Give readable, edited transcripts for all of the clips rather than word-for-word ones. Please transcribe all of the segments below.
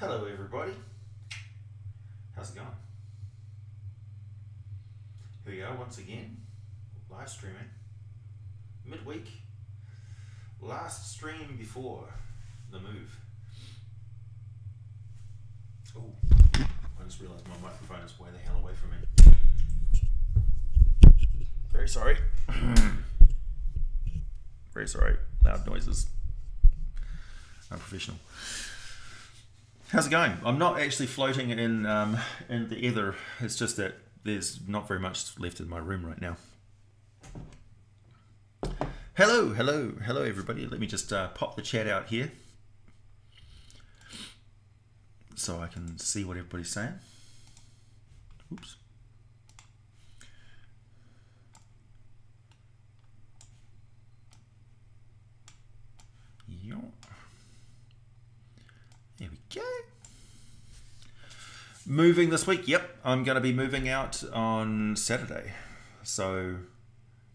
Hello everybody, how's it going? Here we are once again, live streaming, midweek, last stream before the move. Oh, I just realised my microphone is way the hell away from me. Very sorry. Very sorry, loud noises, unprofessional. How's it going? I'm not actually floating in the ether. It's just that there's not very much left in my room right now. Hello everybody. Let me just pop the chat out here so I can see what everybody's saying. Oops. There we go. Moving this week. Yep, I'm going to be moving out on Saturday. So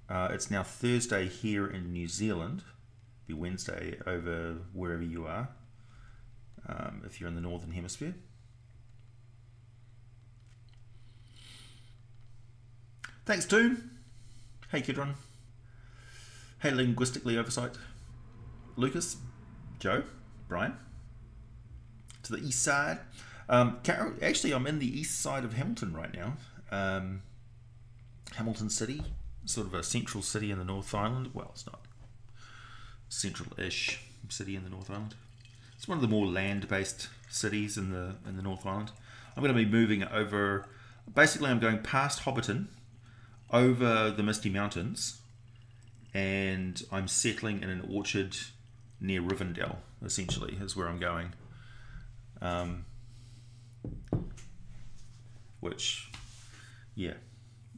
it's now Thursday here in New Zealand. It'll be Wednesday over wherever you are, if you're in the Northern Hemisphere. Thanks, Toon. Hey, Kidron. Hey, Linguistically Oversight. Lucas. Joe. Brian. To the east side. Actually, I'm in the east side of Hamilton right now. Hamilton City, sort of a central city in the North Island. Well, it's not central-ish city in the North Island. It's one of the more land-based cities in the North Island. I'm going to be moving over. Basically, I'm going past Hobbiton, over the Misty Mountains, and I'm settling in an orchard near Rivendell. Essentially, is where I'm going. Which, yeah,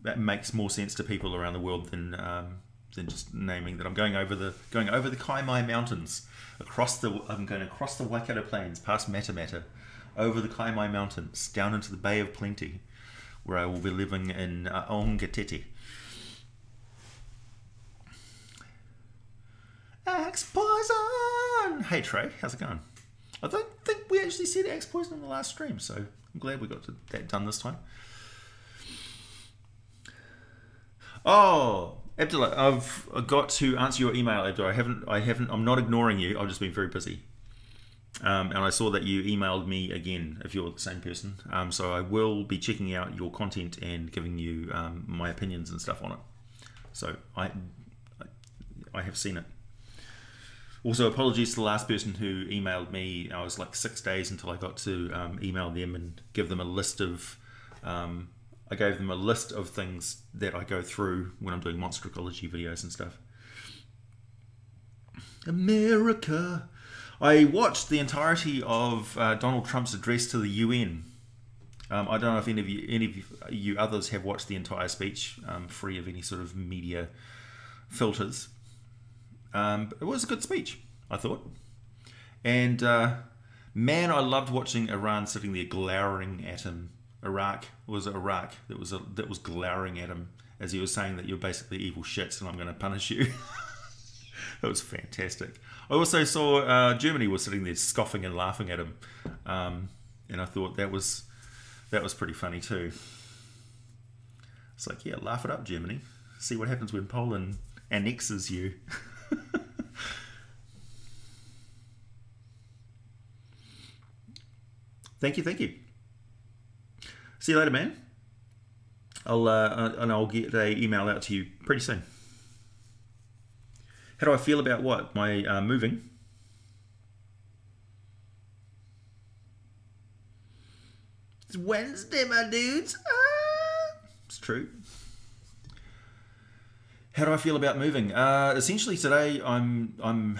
that makes more sense to people around the world than just naming that I'm going over the Kaimai Mountains, I'm going across the Waikato Plains, past Matamata, over the Kaimai Mountains, down into the Bay of Plenty, where I will be living in Aongatete. Axe Poison! Hey Trey, how's it going? I don't think we actually said Axe Poison in the last stream, so I'm glad we got that done this time. Oh, Abdullah, I've got to answer your email, Abdullah. I'm not ignoring you. I've just been very busy. And I saw that you emailed me again, if you're the same person. So I will be checking out your content and giving you my opinions and stuff on it. So I have seen it. Also, apologies to the last person who emailed me. I was like 6 days until I got to email them and give them a list of. I gave them a list of things that I go through when I'm doing monster ecology videos and stuff. America. I watched the entirety of Donald Trump's address to the UN. I don't know if any of you others have watched the entire speech, free of any sort of media filters. It was a good speech, I thought. And man, I loved watching Iran sitting there glowering at him. Iraq that was glowering at him as he was saying that you're basically evil shits and I'm going to punish you. That was fantastic. I also saw Germany was sitting there scoffing and laughing at him, and I thought that was pretty funny too. It's like, yeah, laugh it up, Germany. See what happens when Poland annexes you. Thank you. See you later, man. I'll get an email out to you pretty soon. How do I feel about what? My moving? It's Wednesday, my dudes. It's true. How do I feel about moving? Essentially today, I'm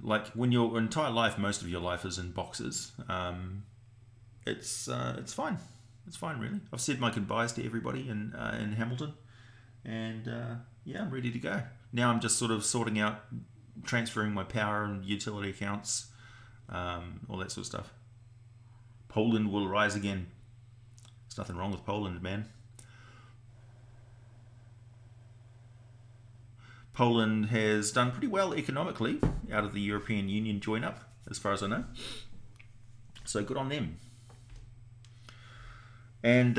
like, when your entire life, most of your life is in boxes. It's fine. It's fine, really. I've said my goodbyes to everybody in Hamilton, and yeah, I'm ready to go. Now I'm just sort of sorting out, transferring my power and utility accounts, all that sort of stuff. Poland will rise again. There's nothing wrong with Poland, man. Poland has done pretty well economically out of the European Union join-up, as far as I know. So good on them. And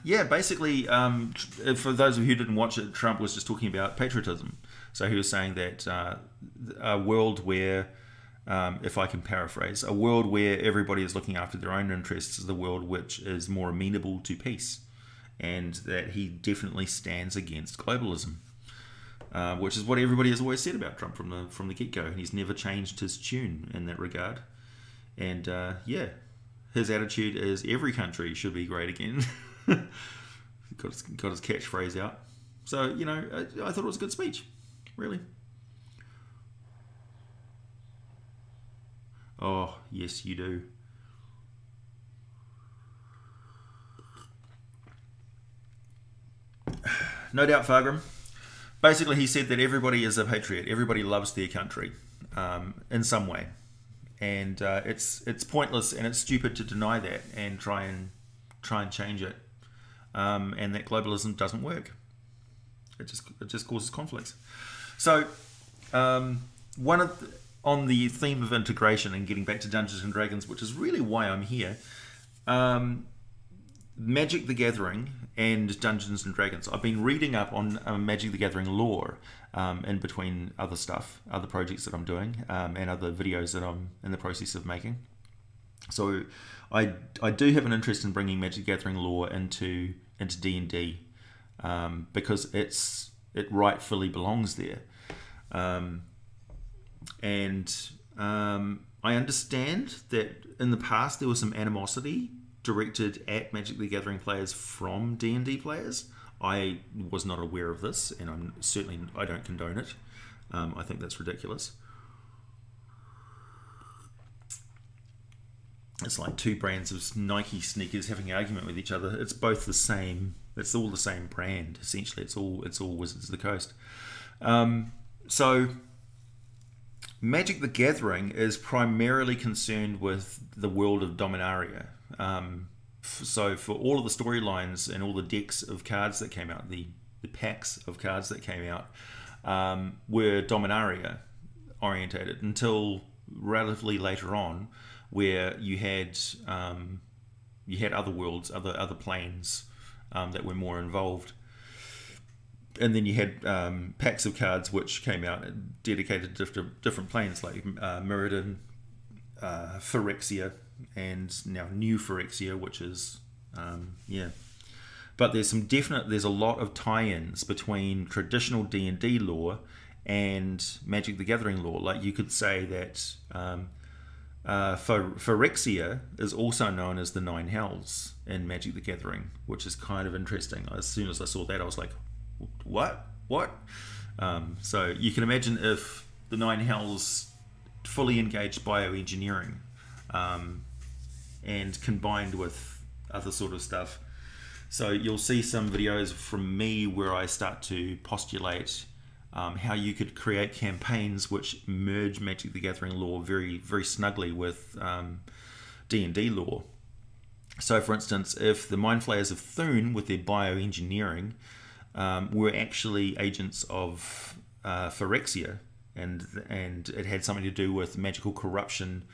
yeah, basically, for those of you who didn't watch it, Trump was just talking about patriotism. So he was saying that a world where, if I can paraphrase, a world where everybody is looking after their own interests is the world which is more amenable to peace. And that he definitely stands against globalism, which is what everybody has always said about Trump from the get-go. And he's never changed his tune in that regard. And yeah, his attitude is every country should be great again. got his catchphrase out. So, you know, I thought it was a good speech, really. Oh, yes, you do. No doubt, Fargrim. Basically, he said that everybody is a patriot. Everybody loves their country in some way. And it's pointless and it's stupid to deny that and try and change it. And that globalism doesn't work. It just causes conflicts. So on the theme of integration and getting back to Dungeons and Dragons, which is really why I'm here. Magic the Gathering and Dungeons and Dragons. I've been reading up on Magic the Gathering lore in between other stuff, other projects that I'm doing, and other videos that I'm in the process of making. So I do have an interest in bringing Magic the Gathering lore into D&D because it rightfully belongs there. I understand that in the past there was some animosity directed at Magic the Gathering players from D&D players. I was not aware of this, and I don't condone it. I think that's ridiculous. It's like two brands of Nike sneakers having an argument with each other. It's both the same. It's all the same brand. Essentially, it's all Wizards of the Coast. So Magic the Gathering is primarily concerned with the world of Dominaria. So for all of the storylines and all the decks of cards that came out, the packs of cards that came out, were Dominaria orientated until relatively later on, where you had other worlds, other planes that were more involved. And then you had packs of cards which came out dedicated to different planes, like Mirrodin, Phyrexia, and now New Phyrexia, which is yeah. But there's a lot of tie-ins between traditional D&D lore and Magic the Gathering lore. Like you could say that Phyrexia is also known as the Nine Hells in Magic the Gathering, which is kind of interesting. As soon as I saw that, I was like, what? So you can imagine if the Nine Hells fully engaged bioengineering and combined with other sort of stuff. So you'll see some videos from me where I start to postulate how you could create campaigns which merge Magic the Gathering lore very, very snugly with D&D lore. So for instance, if the Mind Flayers of Thune with their bioengineering were actually agents of Phyrexia, and it had something to do with magical corruption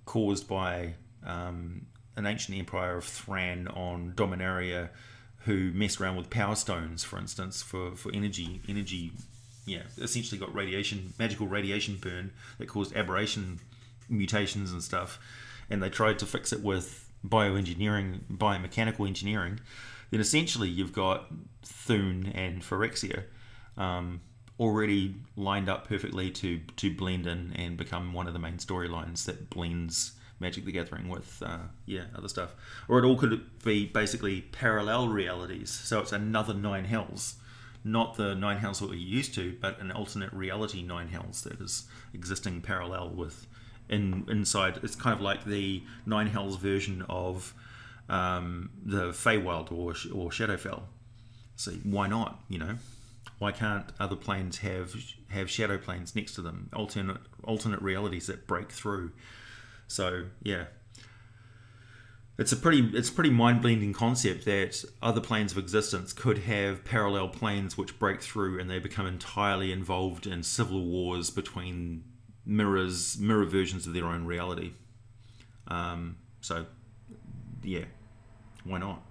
caused by an ancient empire of Thran on Dominaria, who messed around with power stones, for instance, for energy, yeah, essentially got magical radiation burn that caused aberration mutations and stuff, and they tried to fix it with biomechanical engineering. Then essentially you've got Thune and Phyrexia already lined up perfectly to blend in and become one of the main storylines that blends Magic the Gathering with yeah, other stuff. Or it all could be basically parallel realities. So it's another Nine Hells. Not the Nine Hells that we're used to, but an alternate reality Nine Hells that is existing parallel with inside. It's kind of like the Nine Hells version of the Feywild or Shadowfell. So why not, you know? Why can't other planes have shadow planes next to them? Alternate realities that break through. So yeah, it's a pretty mind-blending concept that other planes of existence could have parallel planes which break through and they become entirely involved in civil wars between mirror versions of their own reality. So, yeah, why not?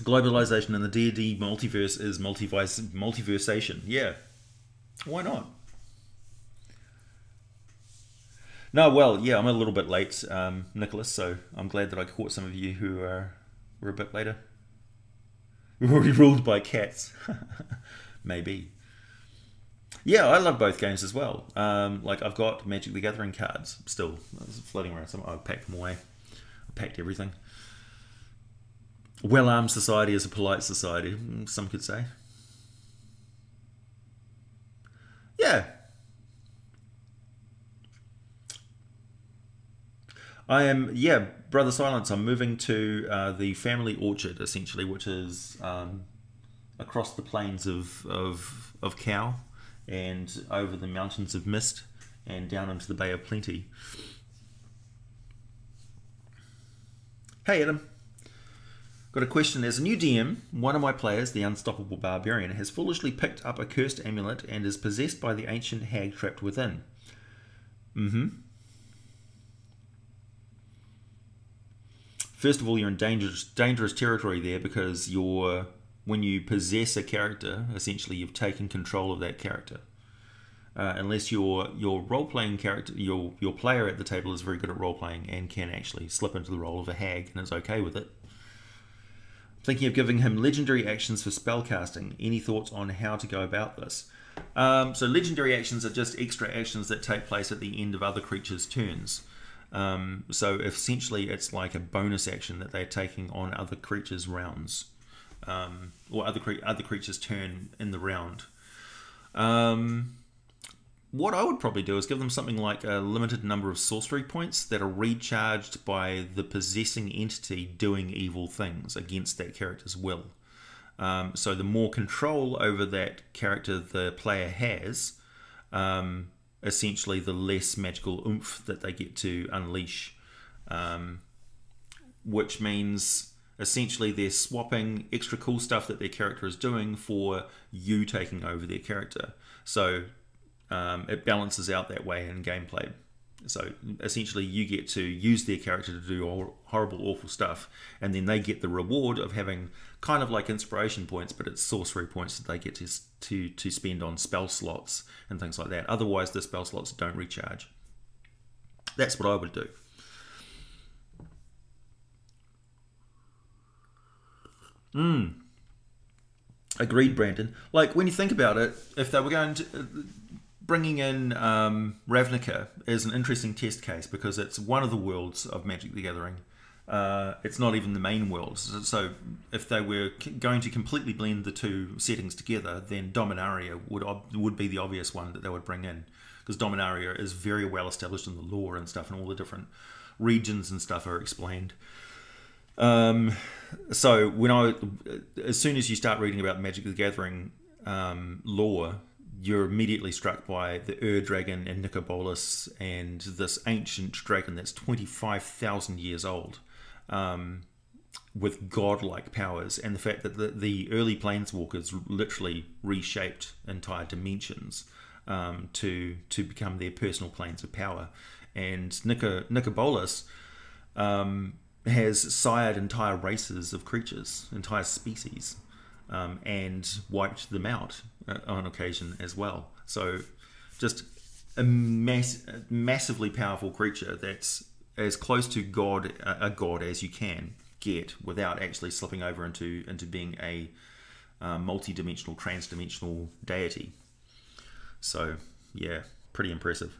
Globalization in the D&D multiverse is multiversation. Yeah, why not? No, well, yeah, I'm a little bit late, Nicholas, so I'm glad that I caught some of you who were a bit later. We're already ruled by cats. Maybe. Yeah, I love both games as well. Like, I've got Magic the Gathering cards still floating around. I've packed them away. I packed everything. Well-armed society is a polite society, some could say. Yeah. I am, yeah, Brother Silence, I'm moving to the family orchard, essentially, which is across the plains of Cow and over the mountains of Mist and down into the Bay of Plenty. Hey, Adam. Got a question. As a new DM, one of my players, the Unstoppable Barbarian, has foolishly picked up a cursed amulet and is possessed by the ancient hag trapped within. First of all, you're in dangerous territory there, because when you possess a character, essentially you've taken control of that character. Unless your role-playing character, your player at the table is very good at role-playing and can actually slip into the role of a hag and is okay with it. Thinking of giving him legendary actions for spellcasting. Any thoughts on how to go about this? So legendary actions are just extra actions that take place at the end of other creatures' turns. So essentially it's like a bonus action that they're taking on other creatures' rounds. Or other creatures' turn in the round. What I would probably do is give them something like a limited number of sorcery points that are recharged by the possessing entity doing evil things against that character's will. So the more control over that character the player has, essentially the less magical oomph that they get to unleash. Which means essentially they're swapping extra cool stuff that their character is doing for you taking over their character. So it balances out that way in gameplay. So essentially you get to use their character to do horrible, awful stuff, and then they get the reward of having kind of like inspiration points, but it's sorcery points that they get to spend on spell slots and things like that. Otherwise the spell slots don't recharge. That's what I would do. Agreed, Brandon. Like, when you think about it, if they were going to... Bringing in Ravnica is an interesting test case, because it's one of the worlds of Magic the Gathering. It's not even the main world. So if they were going to completely blend the two settings together, then Dominaria would be the obvious one that they would bring in, because Dominaria is very well established in the lore and stuff, and all the different regions and stuff are explained. So as soon as you start reading about Magic the Gathering lore, you're immediately struck by the Dragon and Nicobolus and this ancient dragon that's 25,000 years old, with godlike powers, and the fact that the early planeswalkers literally reshaped entire dimensions to become their personal planes of power. And Nicobolus has sired entire races of creatures, entire species, and wiped them out on occasion as well. So just a massively powerful creature that's as close to a god as you can get without actually slipping over into being a multi-dimensional, trans-dimensional deity. So yeah, pretty impressive.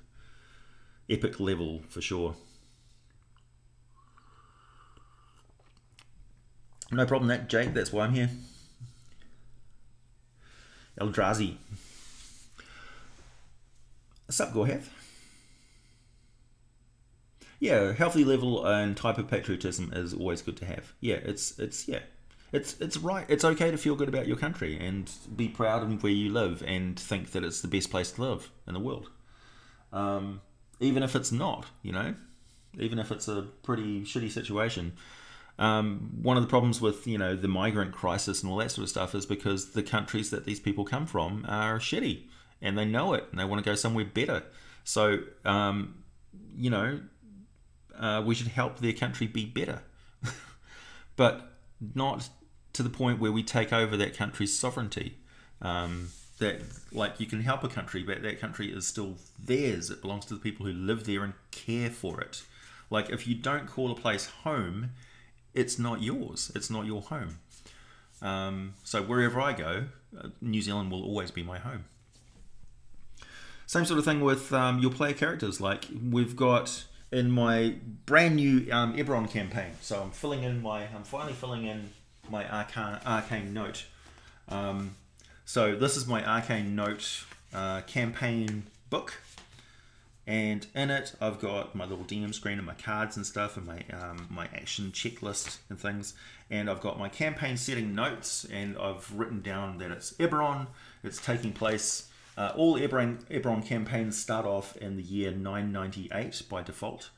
Epic level for sure. No problem that, Jake. That's why I'm here. Eldrazi. Sup, Gorhath? Yeah, healthy level and type of patriotism is always good to have. Yeah, it's right. It's okay to feel good about your country and be proud of where you live and think that it's the best place to live in the world. Even if it's not, even if it's a pretty shitty situation. One of the problems with the migrant crisis and all that sort of stuff is because the countries that these people come from are shitty, and they know it, and they want to go somewhere better. So, you know, we should help their country be better, but not to the point where we take over that country's sovereignty. That, like, you can help a country, but that country is still theirs. It belongs to the people who live there and care for it. Like, if you don't call a place home, it's not yours. It's not your home. So wherever I go, New Zealand will always be my home. Same sort of thing with your player characters. Like, we've got in my brand new Eberron campaign. So I'm finally filling in my arcane note. So this is my arcane note campaign book, and in it I've got my little DM screen and my cards and stuff, and my action checklist and things, and I've got my campaign setting notes, and I've written down that it's Eberron. It's taking place. All Eberron campaigns start off in the year 998 by default,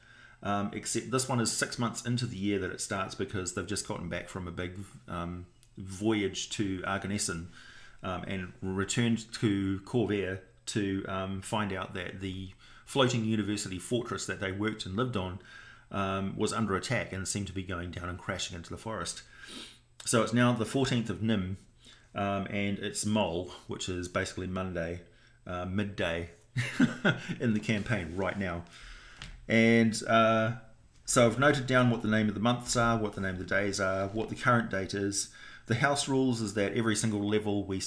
except this one is 6 months into the year that it starts, because they've just gotten back from a big voyage to Argonesson, and returned to Corvair to find out that the floating university fortress that they worked and lived on was under attack and seemed to be going down and crashing into the forest. So it's now the 14th of Nim, and it's Mol, which is basically Monday, midday in the campaign right now. And so I've noted down what the name of the months are, what the name of the days are, what the current date is. The house rules is that every single level we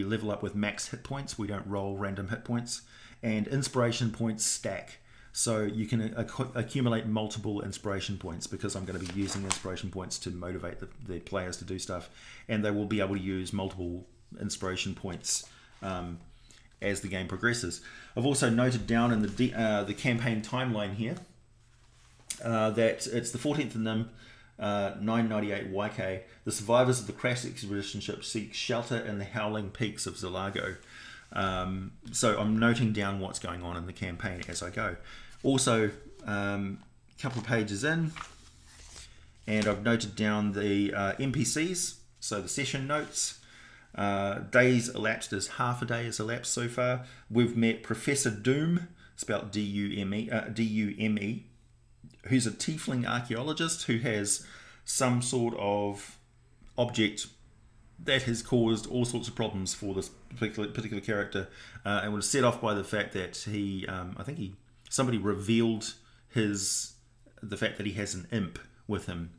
level up with max hit points. We don't roll random hit points, and inspiration points stack. So you can accumulate multiple inspiration points, because I'm going to be using inspiration points to motivate the players to do stuff, and they will be able to use multiple inspiration points as the game progresses. I've also noted down in the campaign timeline here that it's the 14th of Nim, 998 YK. The survivors of the crash expedition ship seek shelter in the howling peaks of Zalago. So I'm noting down what's going on in the campaign as I go. Also, a couple of pages in, and I've noted down the NPCs, so the session notes. Days elapsed as half a day has elapsed so far. We've met Professor Doom, spelled D-U-M-E, who's a tiefling archaeologist who has some sort of object that has caused all sorts of problems for this particular character, and was set off by the fact that somebody revealed the fact that he has an imp with him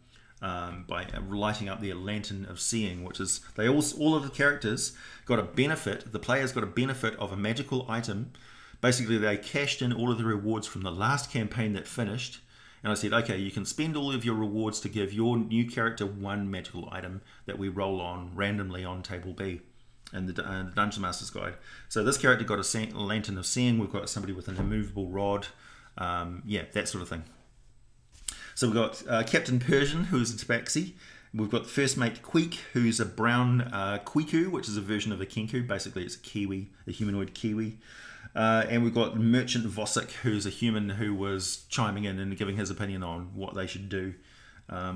by lighting up their lantern of seeing, which is all of the characters got a benefit. The players got a benefit of a magical item. Basically, they cashed in all of the rewards from the last campaign that finished. And I said, okay, you can spend all of your rewards to give your new character one magical item that we roll on randomly on table B in the Dungeon Master's Guide. So this character got a lantern of seeing. We've got somebody with an immovable rod. Yeah, that sort of thing. So we've got Captain Persian, who's a tabaxi. We've got the first mate Queek, who's a brown Kwiku, which is a version of a Kenku. Basically, it's a Kiwi, a humanoid Kiwi. And we've got Merchant Vosic, who's a human who was chiming in and giving his opinion on what they should do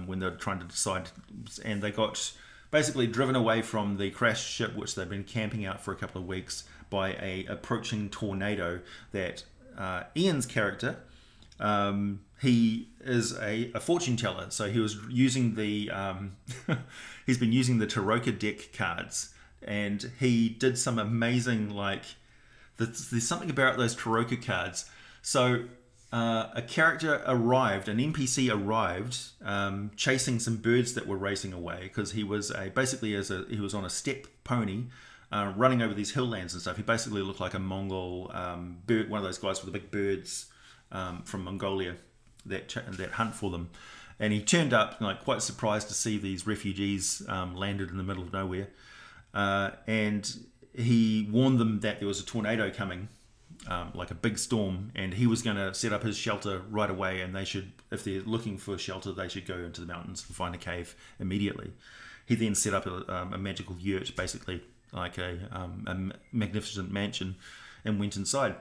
when they're trying to decide. And they got basically driven away from the crashed ship, which they've been camping out for a couple of weeks, by a approaching tornado that Ian's character, he is a fortune teller. So he was using the, he's been using the Taroka deck cards, and he did some amazing, like, there's something about those Taroka cards. So a character arrived, an NPC arrived, chasing some birds that were racing away, because he was he was on a steppe pony, running over these hill lands and stuff. He basically looked like a Mongol bird, one of those guys with the big birds from Mongolia that hunt for them. And he turned up, like, quite surprised to see these refugees landed in the middle of nowhere, and he warned them that there was a tornado coming, like a big storm, and he was going to set up his shelter right away, and they should, if they're looking for shelter, they should go into the mountains and find a cave immediately. He then set up a magical yurt, basically like a magnificent mansion, and went inside.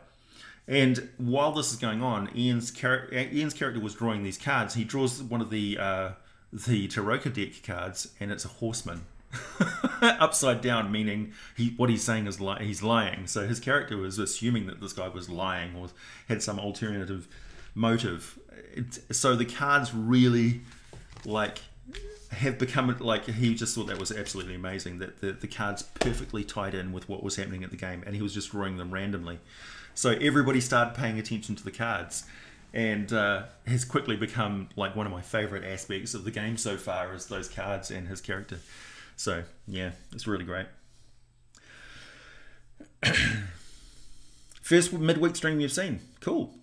And while this is going on, Ian's character was drawing these cards. He draws one of the Taroka deck cards, and it's a horseman. upside down, meaning what he's saying is he's lying. So his character was assuming that this guy was lying or had some alternative motive. So the cards really have become he just thought that was absolutely amazing, that the cards perfectly tied in with what was happening at the game, and he was just drawing them randomly. So everybody started paying attention to the cards, and has quickly become one of my favorite aspects of the game so far is those cards and his character. So yeah, it's really great. First midweek stream you've seen. Cool.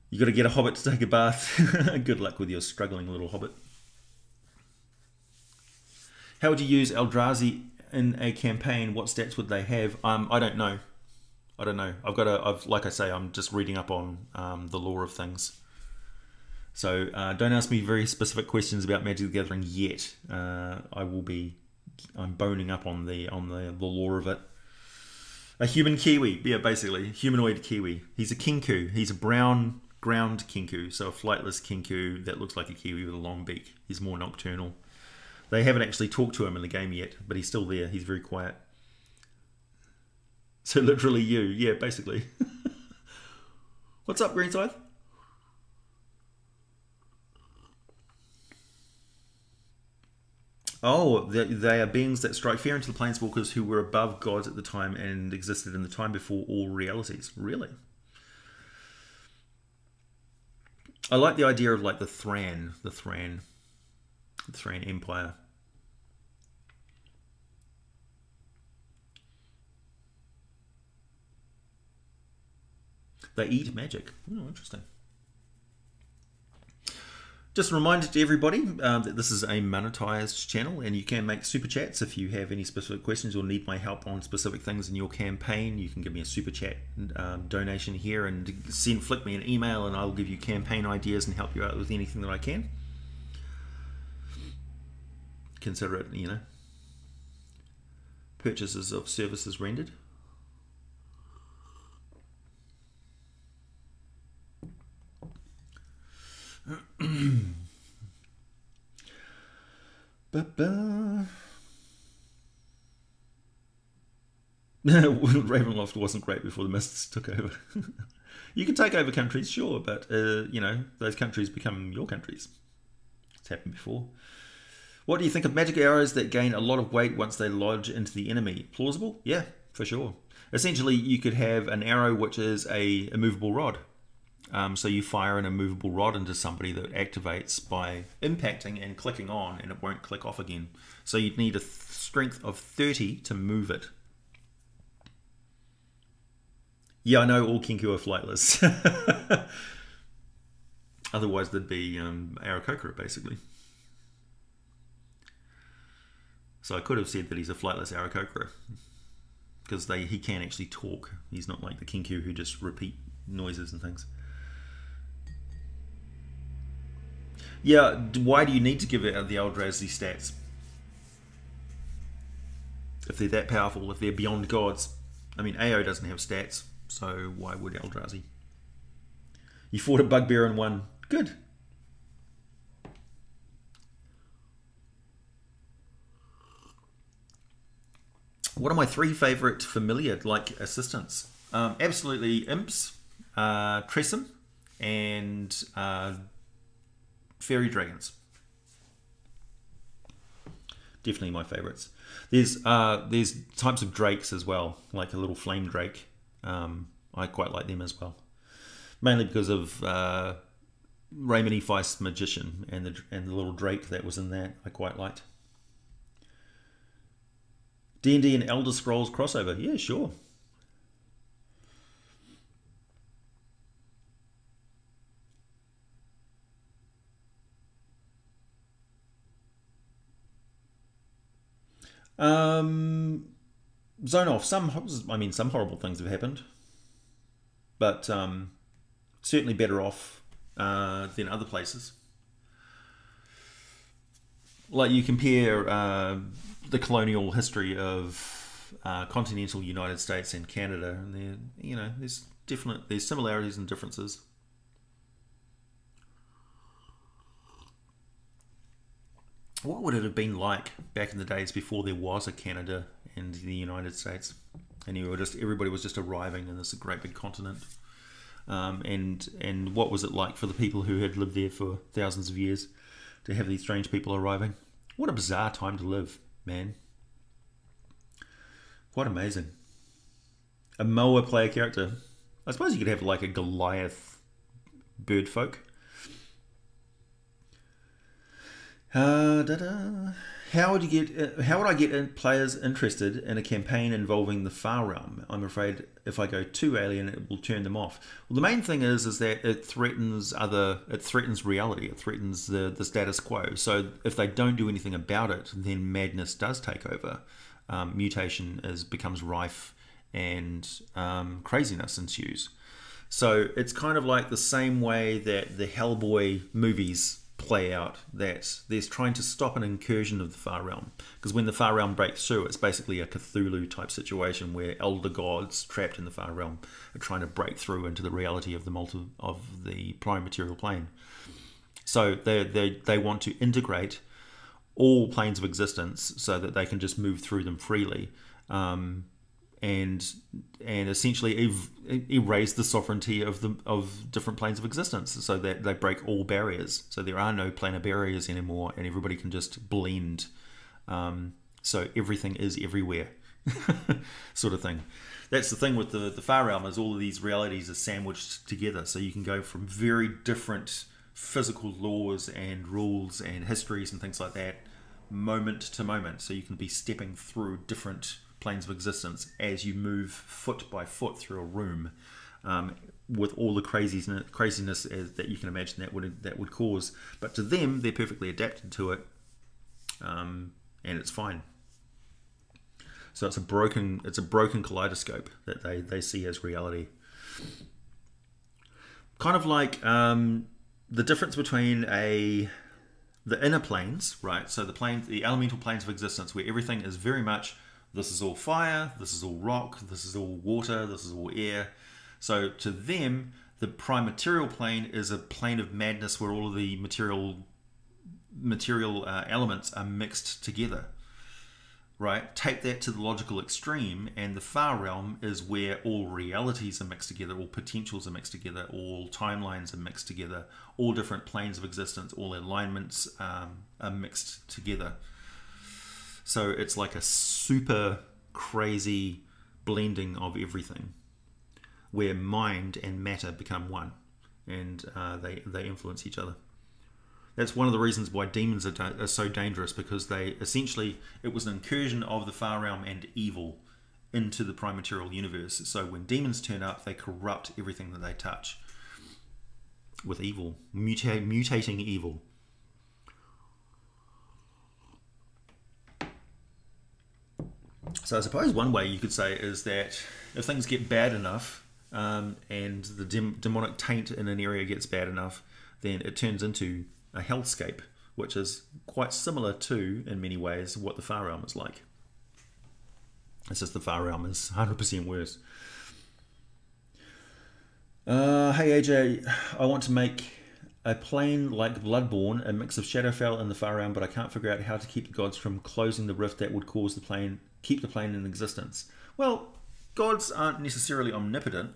You got to get a hobbit to take a bath. Good luck with your struggling little hobbit. How would you use Eldrazi in a campaign? What stats would they have? I don't know. Like I say, I'm just reading up on the lore of things. So don't ask me very specific questions about Magic the Gathering yet. I'm boning up on the lore of it. A human Kiwi, yeah, basically humanoid Kiwi. He's a Kinku. He's a brown ground Kinku, so a flightless Kinku that looks like a Kiwi with a long beak. He's more nocturnal. They haven't actually talked to him in the game yet, but he's still there. He's very quiet. So literally you, yeah, basically. What's up, Greenside? Oh, they are beings that strike fear into the planeswalkers who were above gods at the time and existed in the time before all realities. Really? I like the idea of the Thran Empire. They eat magic. Oh, interesting. Just a reminder to everybody that this is a monetized channel, and you can make super chats if you have any specific questions or need my help on specific things in your campaign. You can give me a super chat donation here and flick me an email, and I'll give you campaign ideas and help you out with anything that I can. Consider it, purchases of services rendered. Ravenloft wasn't great before the Mists took over. You can take over countries, sure, but those countries become your countries. It's happened before. What do you think of magic arrows that gain a lot of weight once they lodge into the enemy? Plausible? Yeah, for sure. Essentially, you could have an arrow which is a immovable rod. So you fire an immovable rod into somebody that activates by impacting and clicking on, and it won't click off again. So you'd need a strength of 30 to move it. Yeah, I know all Kinku are flightless. Otherwise, they'd be Aarakocra, basically. So I could have said that he's a flightless Aarakocra, because he can actually talk. He's not like the Kinku who just repeat noises and things. Yeah, why do you need to give out the Eldrazi stats? If they're that powerful, if they're beyond gods. I mean, AO doesn't have stats, so why would Eldrazi? You fought a bugbear and won. Good. What are my 3 favourite familiar assistants? Absolutely Imps, Tressum, and Fairy Dragons. Definitely my favourites. There's types of drakes as well, like a little flame drake. I quite like them as well, mainly because of Raymond Feist's Magician and the little drake that was in that. I quite liked. D&D and Elder Scrolls crossover. Yeah, sure. Zone off. Some horrible things have happened, but certainly better off than other places. Like you compare the colonial history of continental United States and Canada, and there's similarities and differences. what would it have been like back in the days before there was a Canada and the United States, and everybody was just arriving in this great big continent, and what was it like for the people who had lived there for thousands of years to have these strange people arriving? What a bizarre time to live, man. Quite amazing. A Moa player character. I suppose you could have like a Goliath bird folk. How would I get players interested in a campaign involving the Far Realm? I'm afraid if I go too alien, it will turn them off. Well, the main thing is that it threatens reality. It threatens the status quo. So if they don't do anything about it, then madness does take over. Mutation becomes rife, and craziness ensues. So it's kind of like the same way that the Hellboy movies play out, that there's trying to stop an incursion of the Far Realm, because when the Far Realm breaks through, it's basically a Cthulhu type situation where elder gods trapped in the Far Realm are trying to break through into the reality of the prime material plane. So they want to integrate all planes of existence so that they can just move through them freely, and essentially erase the sovereignty of different planes of existence, so that they break all barriers. So there are no planar barriers anymore, and everybody can just blend. So everything is everywhere, sort of thing. That's the thing with the Far Realm, is all of these realities are sandwiched together. So you can go from very different physical laws and rules and histories and things like that, moment to moment. So you can be stepping through different planes of existence as you move foot by foot through a room, with all the craziness that you can imagine that would cause. But to them, they're perfectly adapted to it, and it's fine. So it's a broken kaleidoscope that they see as reality. Kind of like the difference between the inner planes, right? So the elemental planes of existence, where everything is very much, this is all fire, this is all rock, this is all water, this is all air. So to them, the prime material plane is a plane of madness where all of the material elements are mixed together, right? Take that to the logical extreme, and the Far Realm is where all realities are mixed together, all potentials are mixed together, all timelines are mixed together, all different planes of existence, all alignments are mixed together. So it's like a super crazy blending of everything, where mind and matter become one, and they influence each other. That's one of the reasons why demons are so dangerous, because it was an incursion of the Far Realm and evil into the prime material universe. So when demons turn up, they corrupt everything that they touch with evil, mutating evil. So I suppose one way you could say is that if things get bad enough, and the demonic taint in an area gets bad enough, then it turns into a hellscape, which is quite similar to, in many ways, what the Far Realm is like. It's just the Far Realm is 100% worse. Hey AJ, I want to make a plane like Bloodborne, a mix of Shadowfell and the Far Realm, but I can't figure out how to keep the gods from closing the rift that would cause keep the plane in existence. Well, gods aren't necessarily omnipotent.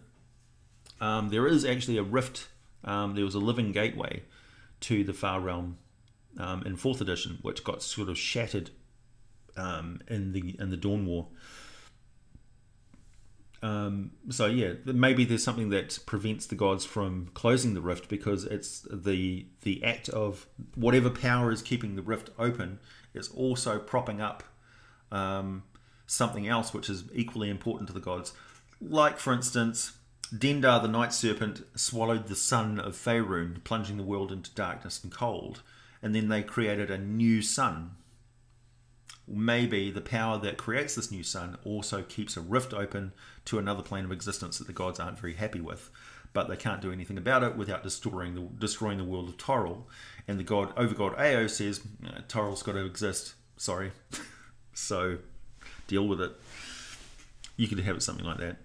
There is actually a rift. There was a living gateway to the Far Realm in 4th edition, which got sort of shattered in the Dawn War. So yeah, maybe there's something that prevents the gods from closing the rift, because it's the act of whatever power is keeping the rift open is also propping up something else which is equally important to the gods. Like, for instance, Dendar the Night Serpent swallowed the sun of Faerun, plunging the world into darkness and cold, and then they created a new sun. Maybe the power that creates this new sun also keeps a rift open to another plane of existence that the gods aren't very happy with, but they can't do anything about it without destroying the world of Toril. And the overgod Ao says, Toril's got to exist, sorry. So deal with it. You could have it something like that.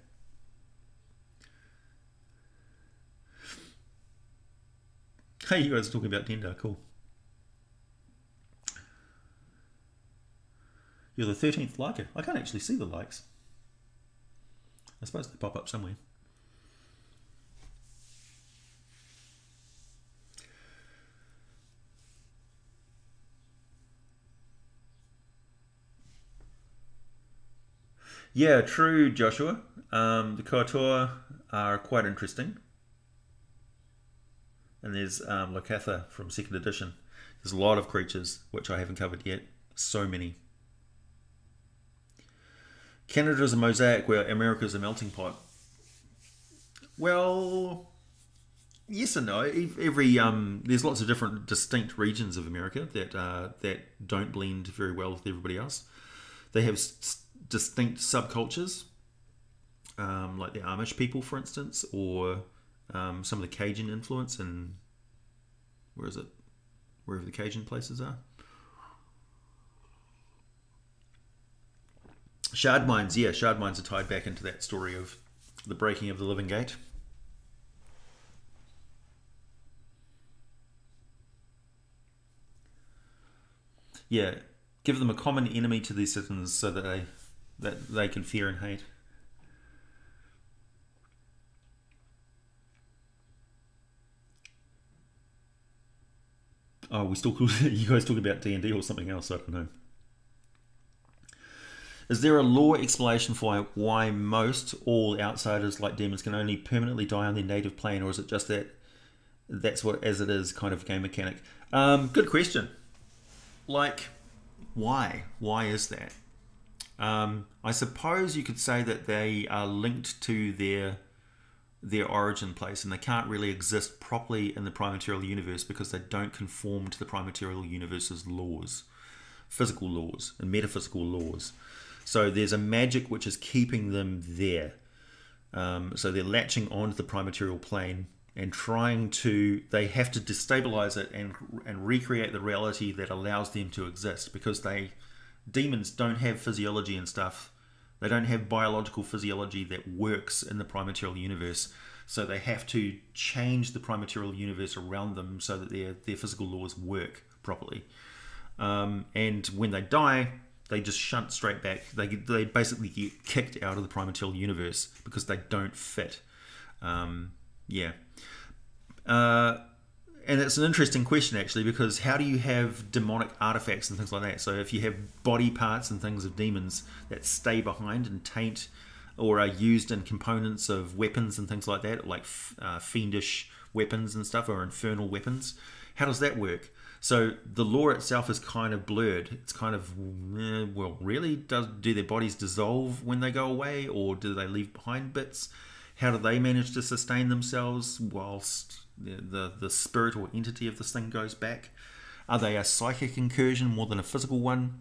Hey, you guys are talking about Dendar, cool. You're the 13th liker. I can't actually see the likes. I suppose they pop up somewhere. Yeah, true, Joshua. The Kotor are quite interesting. And there's Lokatha from 2nd edition. There's a lot of creatures, which I haven't covered yet. So many. Canada is a mosaic where America is a melting pot. Well, yes and no. There's lots of different distinct regions of America that don't blend very well with everybody else. They have distinct subcultures, like the Amish people, for instance, or some of the Cajun influence in, where is it? Wherever the Cajun places are. Shard mines, yeah, shard mines are tied back into that story of the breaking of the Living Gate. Yeah, give them a common enemy to their citizens so that they can fear and hate. Oh, you guys talk about D&D or something else? I don't know. Is there a lore explanation for why most all outsiders like demons can only permanently die on their native plane, or is it just that's what as it is kind of game mechanic? Good question. Like, why? Why is that? I suppose you could say that they are linked to their origin place, and they can't really exist properly in the Prime Material universe because they don't conform to the Prime Material universe's laws, physical laws and metaphysical laws. So there's a magic which is keeping them there. So they're latching onto the Prime Material plane and they have to destabilize it and recreate the reality that allows them to exist, because demons don't have physiology and stuff. They don't have biological physiology that works in the Prime Material universe. So they have to change the Prime Material universe around them so that their physical laws work properly. And when they die, they just shunt straight back. They basically get kicked out of the Prime Material universe because they don't fit. Yeah. And it's an interesting question, actually, because how do you have demonic artifacts and things like that? So if you have body parts and things of demons that stay behind and taint or are used in components of weapons and things like that, like fiendish weapons and stuff, or infernal weapons, how does that work? So the lore itself is kind of blurred. It's kind of, well, really? Do their bodies dissolve when they go away, or do they leave behind bits? How do they manage to sustain themselves whilst the spirit or entity of this thing goes back? Are they a psychic incursion more than a physical one?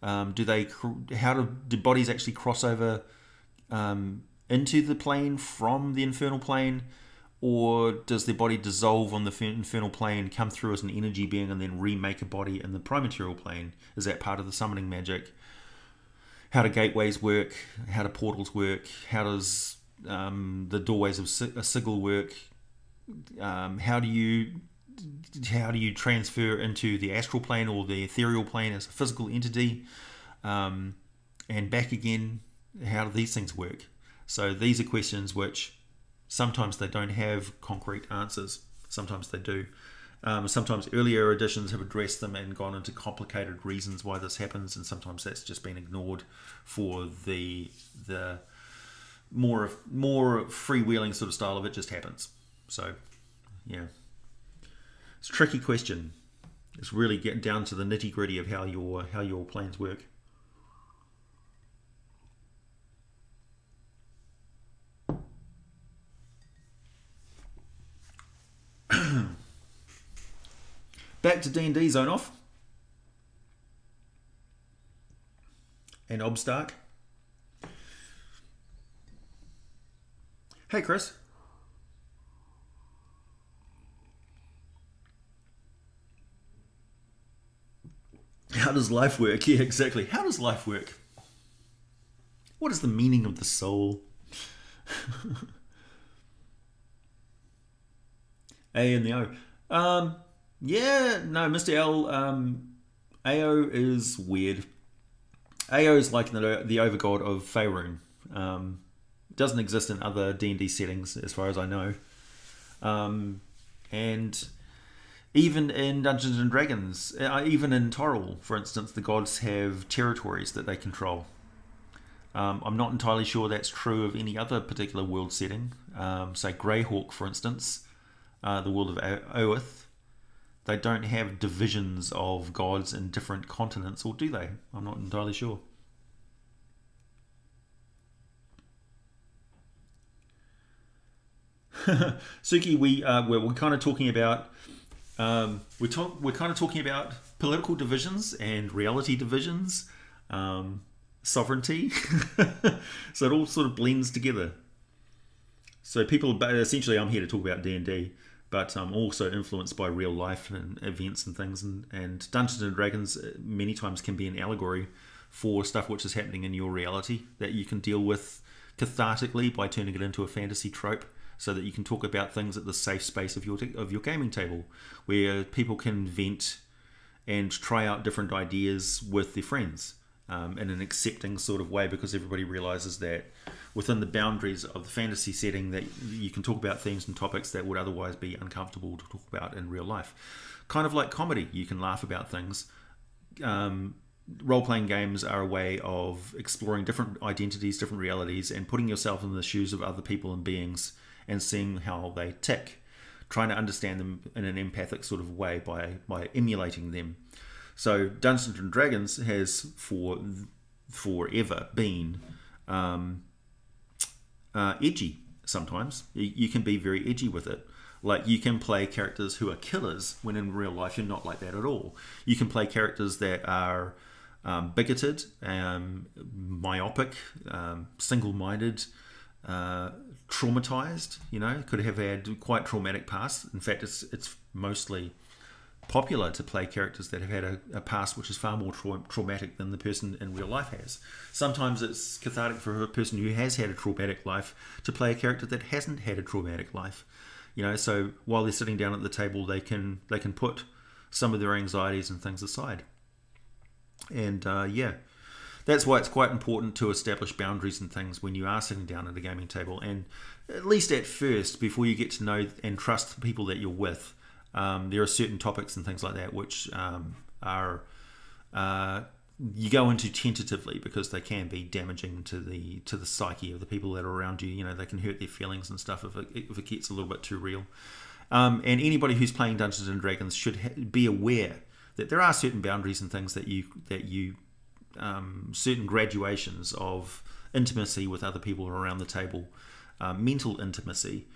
How do bodies actually cross over into the plane from the infernal plane? Or does their body dissolve on the infernal plane, come through as an energy being, and then remake a body in the Prime Material plane? Is that part of the summoning magic? How do gateways work? How do portals work? How does the doorways of a sigil work? How do you transfer into the astral plane or the ethereal plane as a physical entity, and back again? How do these things work? So these are questions which sometimes they don't have concrete answers. Sometimes they do. Sometimes earlier editions have addressed them and gone into complicated reasons why this happens, and sometimes that's just been ignored for the more freewheeling sort of style of it just happens. So, yeah. It's a tricky question. It's really getting down to the nitty-gritty of how your planes work. Back to D&D Zone Off and Obstark. Hey Chris. How does life work? Yeah, exactly. How does life work? What is the meaning of the soul? A and the O. Yeah, no, Mr. L, AO is weird. AO is like the overgod of Faerun. Doesn't exist in other D&D settings as far as I know. And even in Dungeons and Dragons, even in Toril, for instance, the gods have territories that they control. I'm not entirely sure that's true of any other particular world setting. Say Greyhawk, for instance, the world of Oath. They don't have divisions of gods in different continents, or do they? I'm not entirely sure. Suki, we're kind of talking about we're kind of talking about political divisions and reality divisions, sovereignty. So it all sort of blends together. So people, essentially, I'm here to talk about D&D, but I'm also influenced by real life and events and things. And Dungeons and Dragons many times can be an allegory for stuff which is happening in your reality that you can deal with cathartically by turning it into a fantasy trope, so that you can talk about things at the safe space of your gaming table, where people can vent and try out different ideas with their friends in an accepting sort of way, because everybody realizes that within the boundaries of the fantasy setting that you can talk about themes and topics that would otherwise be uncomfortable to talk about in real life. Kind of like comedy, you can laugh about things. Role-playing games are a way of exploring different identities, different realities, and putting yourself in the shoes of other people and beings and seeing how they tick, trying to understand them in an empathic sort of way by emulating them. So Dungeons and Dragons has forever been edgy. Sometimes you can be very edgy with it. Like, you can play characters who are killers when in real life you're not like that at all. You can play characters that are bigoted, myopic, single-minded, traumatized, could have had quite traumatic past. In fact, it's mostly popular to play characters that have had a past which is far more traumatic than the person in real life has. Sometimes it's cathartic for a person who has had a traumatic life to play a character that hasn't had a traumatic life. So while they're sitting down at the table, they can put some of their anxieties and things aside. And yeah, that's why it's quite important to establish boundaries and things when you are sitting down at a gaming table, and at least at first, before you get to know and trust the people that you're with. There are certain topics and things like that which are you go into tentatively, because they can be damaging to the psyche of the people that are around you. They can hurt their feelings and stuff if it gets a little bit too real. And anybody who's playing Dungeons and Dragons should be aware that there are certain boundaries and things that you certain graduations of intimacy with other people around the table, mental intimacy,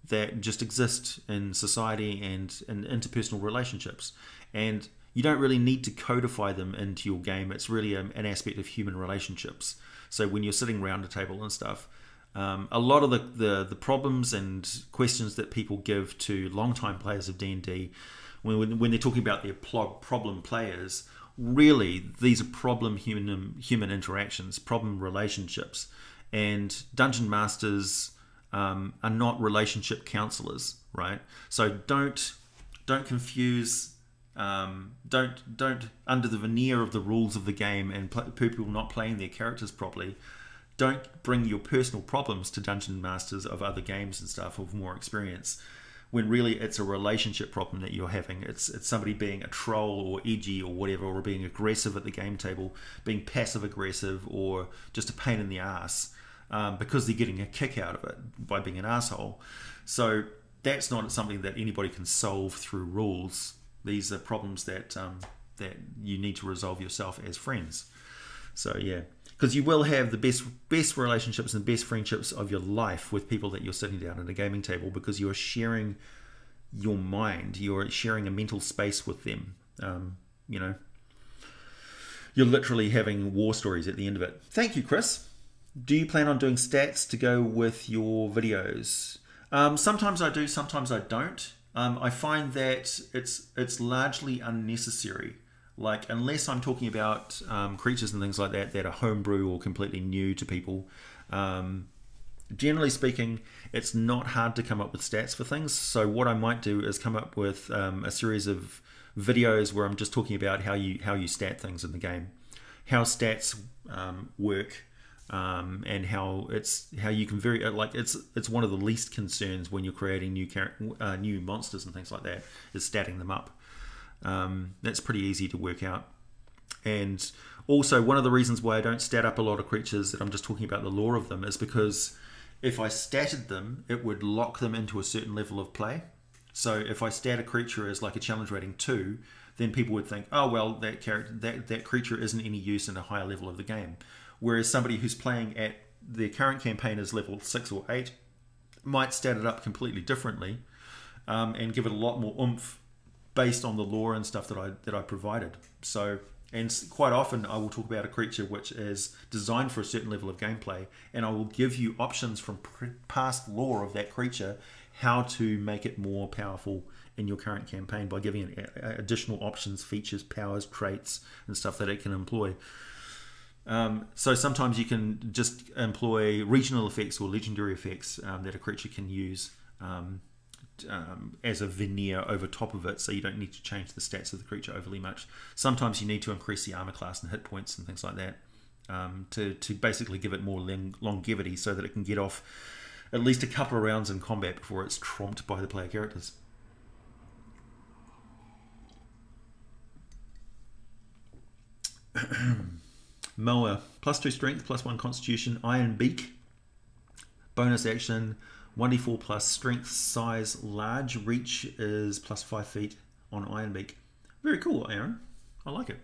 that just exist in society and in interpersonal relationships, and you don't really need to codify them into your game. It's really an aspect of human relationships. So when you're sitting around a table and stuff, a lot of the problems and questions that people give to long-time players of D&D, when they're talking about their problem players, really these are problem human interactions, problem relationships, and dungeon masters are not relationship counselors, right? So don't confuse, don't under the veneer of the rules of the game and people not playing their characters properly, don't bring your personal problems to dungeon masters of other games and stuff of more experience, when really it's a relationship problem that you're having. It's somebody being a troll or edgy or whatever, or being aggressive at the game table, being passive aggressive, or just a pain in the ass. Because they're getting a kick out of it by being an asshole. So that's not something that anybody can solve through rules. These are problems that that you need to resolve yourself as friends. So yeah, because you will have the best relationships and best friendships of your life with people that you're sitting down at a gaming table, because you are sharing your mind, you're sharing a mental space with them. You're literally having war stories at the end of it. Thank you, Chris. Do you plan on doing stats to go with your videos? Sometimes I do, sometimes I don't. I find that it's largely unnecessary. Like, unless I'm talking about creatures and things like that are homebrew or completely new to people, Generally speaking, it's not hard to come up with stats for things. So what I might do is come up with a series of videos where I'm just talking about how you stat things in the game, how stats work, and how you can it's one of the least concerns when you're creating new monsters and things like that, is statting them up. That's pretty easy to work out. And also, one of the reasons why I don't stat up a lot of creatures that I'm just talking about the lore of them is because if I statted them, it would lock them into a certain level of play. So if I stat a creature as like a challenge rating 2, then people would think, oh well, that creature isn't any use in a higher level of the game. Whereas somebody who's playing at their current campaign as level 6 or 8 might stat it up completely differently, and give it a lot more oomph based on the lore and stuff that I provided. So, and quite often I will talk about a creature which is designed for a certain level of gameplay, and I will give you options from past lore of that creature, how to make it more powerful in your current campaign by giving it additional options, features, powers, traits, and stuff that it can employ. So sometimes you can just employ regional effects or legendary effects that a creature can use as a veneer over top of it, so you don't need to change the stats of the creature overly much. Sometimes you need to increase the armor class and hit points and things like that, to basically give it more longevity, so that it can get off at least a couple of rounds in combat before it's tromped by the player characters. Moa, +2 strength, +1 constitution, iron beak, bonus action, 1d4 plus strength, size large, reach is +5 feet on iron beak. Very cool, Aaron. I like it.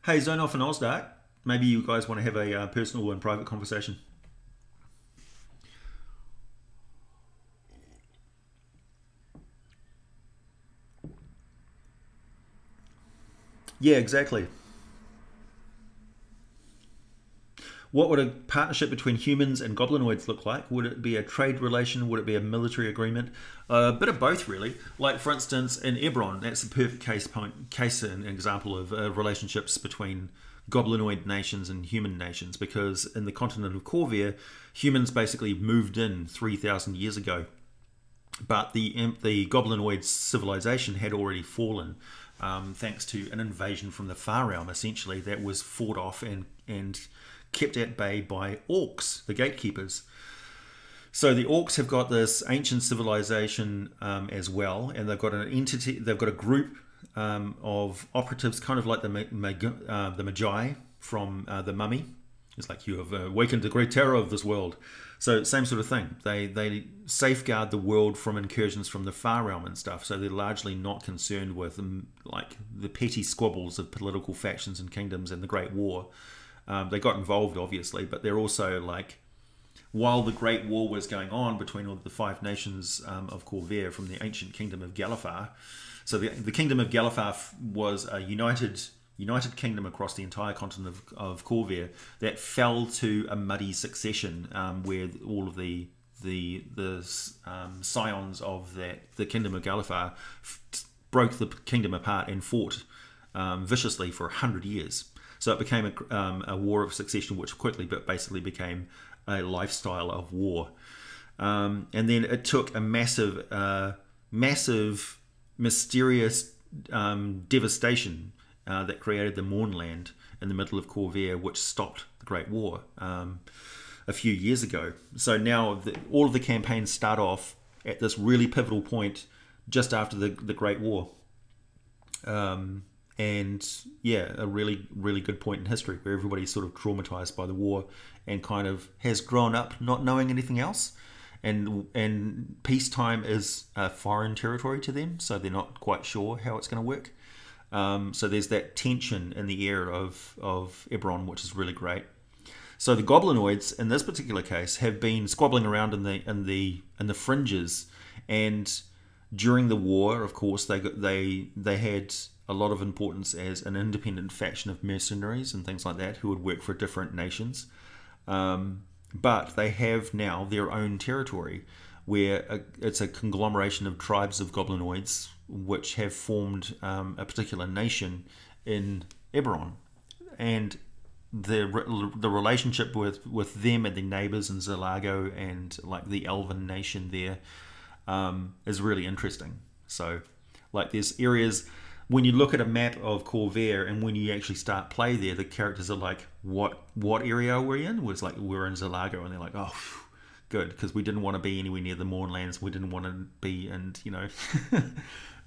Hey, Zone Off and Ozdark, maybe you guys want to have a personal and private conversation. Yeah, exactly. What would a partnership between humans and goblinoids look like? Would it be a trade relation? Would it be a military agreement? A bit of both, really. Like, for instance, in Ebron, that's the perfect case and example of relationships between goblinoid nations and human nations, because in the continent of Corvair, humans basically moved in 3,000 years ago, but the goblinoid civilization had already fallen, thanks to an invasion from the Far Realm, essentially, that was fought off and kept at bay by orcs, the gatekeepers. So the orcs have got this ancient civilization as well, and they've got an entity, they've got a group of operatives, kind of like the Magi from the Mummy. It's like, you have awakened the great terror of this world. So same sort of thing. They safeguard the world from incursions from the Far Realm and stuff. So they're largely not concerned with like the petty squabbles of political factions and kingdoms and the Great War. They got involved, obviously, but they're also like, while the Great War was going on between all the 5 nations of Corvair from the ancient kingdom of Galifar. So the kingdom of Galifar was a united kingdom across the entire continent of Corvair that fell to a muddy succession, where all of the scions of the kingdom of Galifar broke the kingdom apart and fought viciously for 100 years. So it became a war of succession, which quickly but basically became a lifestyle of war. And then it took a massive, mysterious devastation that created the Mournland in the middle of Corvair, which stopped the Great War a few years ago. So now all of the campaigns start off at this really pivotal point just after the Great War. And yeah, a really, really good point in history where everybody's sort of traumatized by the war and kind of has grown up not knowing anything else. And peacetime is a foreign territory to them, so they're not quite sure how it's going to work. So there's that tension in the air of Ebron, which is really great. So the goblinoids in this particular case have been squabbling around in the fringes, and during the war, of course, they had a lot of importance as an independent faction of mercenaries and things like that who would work for different nations. But they have now their own territory, where it's a conglomeration of tribes of goblinoids which have formed a particular nation in Eberron, and the relationship with them and their neighbours in Zelago and like the elven nation there is really interesting. So like there's areas when you look at a map of Corvair and when you actually start play there, the characters are like, what area are we in? Was like, we're in Zelago, and they're like, oh, good, because we didn't want to be anywhere near the Mournlands. We didn't want to be in, you know,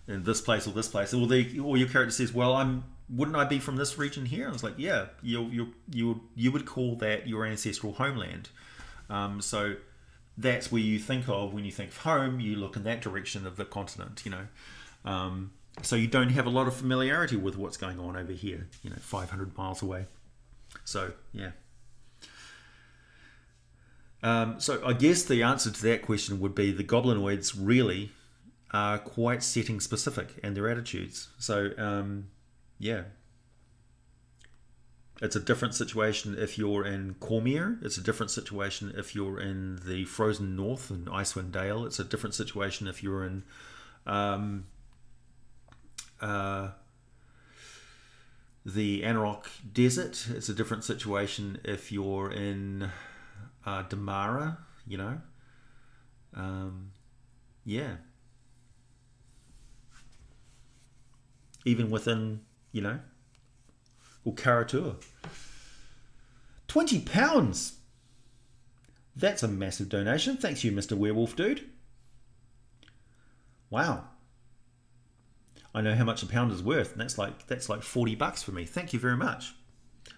in this place or this place. Or your character says, well, wouldn't I be from this region here? I was like, yeah, you would call that your ancestral homeland. So that's where you think of when you think of home. You look in that direction of the continent, you know. So you don't have a lot of familiarity with what's going on over here, you know, 500 miles away. So yeah. So I guess the answer to that question would be the goblinoids really are quite setting specific and their attitudes. So yeah. It's a different situation if you're in Cormyr. It's a different situation if you're in the frozen north in Icewind Dale. It's a different situation if you're in the Anarok Desert. It's a different situation if you're in Damara, you know. Yeah. Even within, you know, or Karatua. £20! That's a massive donation. Thanks you, Mr. Werewolf Dude. Wow. I know how much a pound is worth, and that's like $40 for me. Thank you very much.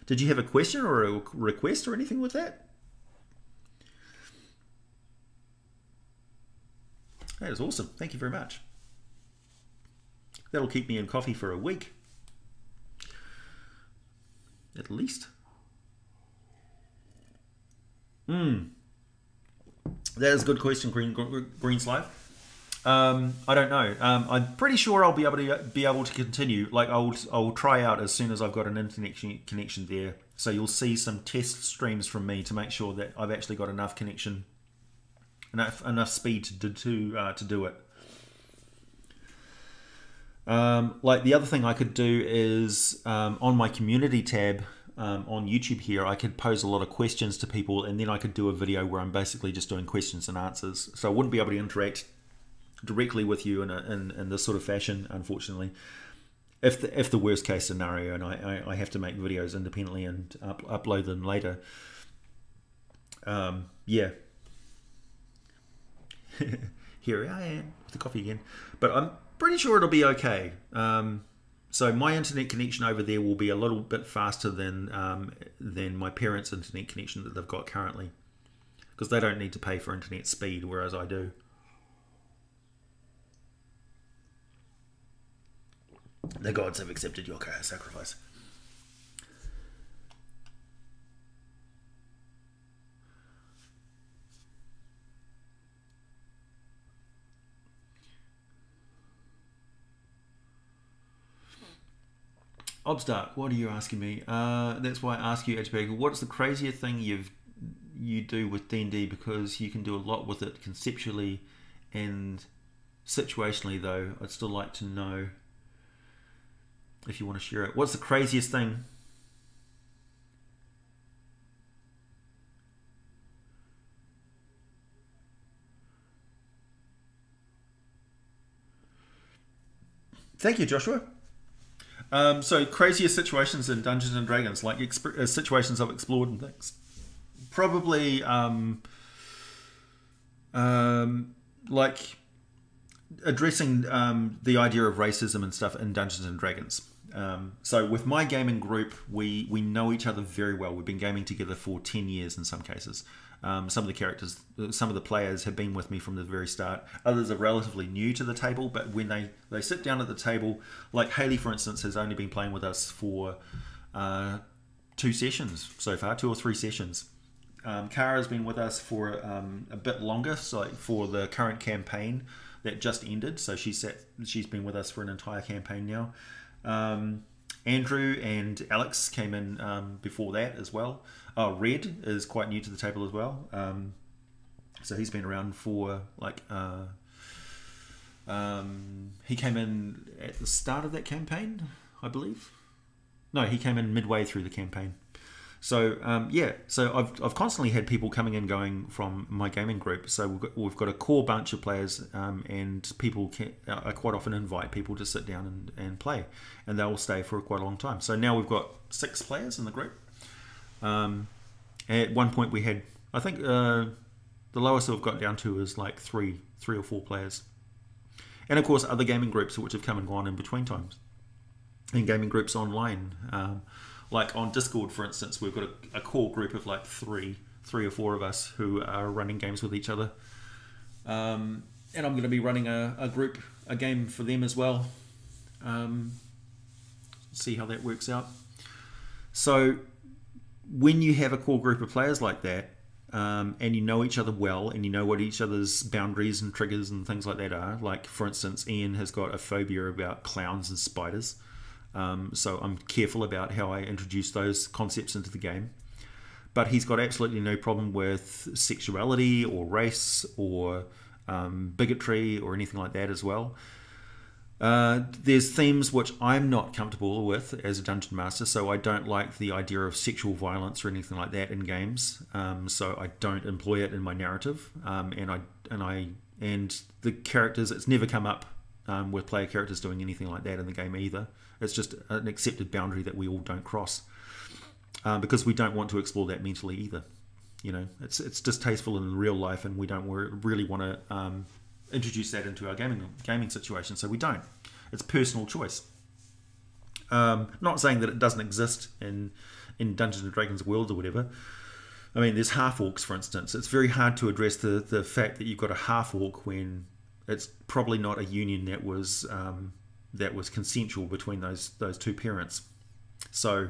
Did you have a question or a request or anything with that? That is awesome. Thank you very much. That'll keep me in coffee for a week. At least. That is a good question, Greenslave. I don't know. I'm pretty sure I'll be able to continue. Like I'll try out as soon as I've got an internet connection there. So you'll see some test streams from me to make sure that I've actually got enough connection, enough speed to do it. Like the other thing I could do is on my community tab on YouTube here, I could pose a lot of questions to people, and then I could do a video where I'm basically just doing questions and answers. So I wouldn't be able to interact directly with you in this sort of fashion, unfortunately. If the worst case scenario, and I have to make videos independently and upload them later. Yeah. Here I am with the coffee again, but I'm pretty sure it'll be okay. So my internet connection over there will be a little bit faster than my parents' internet connection that they've got currently, because they don't need to pay for internet speed, whereas I do. The gods have accepted your sacrifice. Obstark, what are you asking me? That's why I ask you, HPG, what's the craziest thing you do with D&D, because you can do a lot with it conceptually and situationally, though. I'd still like to know if you want to share it. What's the craziest thing? Thank you, Joshua. So craziest situations in Dungeons and Dragons, like situations I've explored and things. Probably like addressing the idea of racism and stuff in Dungeons and Dragons. So with my gaming group, we know each other very well. We've been gaming together for 10 years in some cases. Some of the characters, some of the players have been with me from the very start. Others are relatively new to the table, but when they sit down at the table, like Haley, for instance, has only been playing with us for 2 sessions so far, 2 or 3 sessions. Kara's been with us for a bit longer, so for the current campaign that just ended. So she's been with us for an entire campaign now. Andrew and Alex came in before that as well. Red is quite new to the table as well. So he's been around for like he came in at the start of that campaign, I believe. No, he came in midway through the campaign. So yeah, so I've constantly had people coming and going from my gaming group. So we've got a core bunch of players, and people I quite often invite people to sit down and play, and they'll stay for quite a long time. So now we've got 6 players in the group. At one point we had, I think the lowest we've got down to is like three or four players, and of course other gaming groups which have come and gone in between times, and gaming groups online. Like on Discord, for instance, we've got a core group of like three or four of us who are running games with each other. And I'm going to be running a game for them as well. See how that works out. So when you have a core group of players like that, and you know each other well, and you know what each other's boundaries and triggers and things like that are, like for instance, Ian has got a phobia about clowns and spiders. So I'm careful about how I introduce those concepts into the game. But he's got absolutely no problem with sexuality or race or bigotry or anything like that as well. There's themes which I'm not comfortable with as a dungeon master, so I don't like the idea of sexual violence or anything like that in games. So I don't employ it in my narrative, and the characters. It's never come up with player characters doing anything like that in the game either. It's just an accepted boundary that we all don't cross, because we don't want to explore that mentally either. You know, it's distasteful in real life, and we don't really want to introduce that into our gaming situation, so we don't. It's personal choice. Not saying that it doesn't exist in Dungeons and Dragons world or whatever. I mean, there's half orcs, for instance. It's very hard to address the fact that you've got a half orc when it's probably not a union that was consensual between those two parents. So,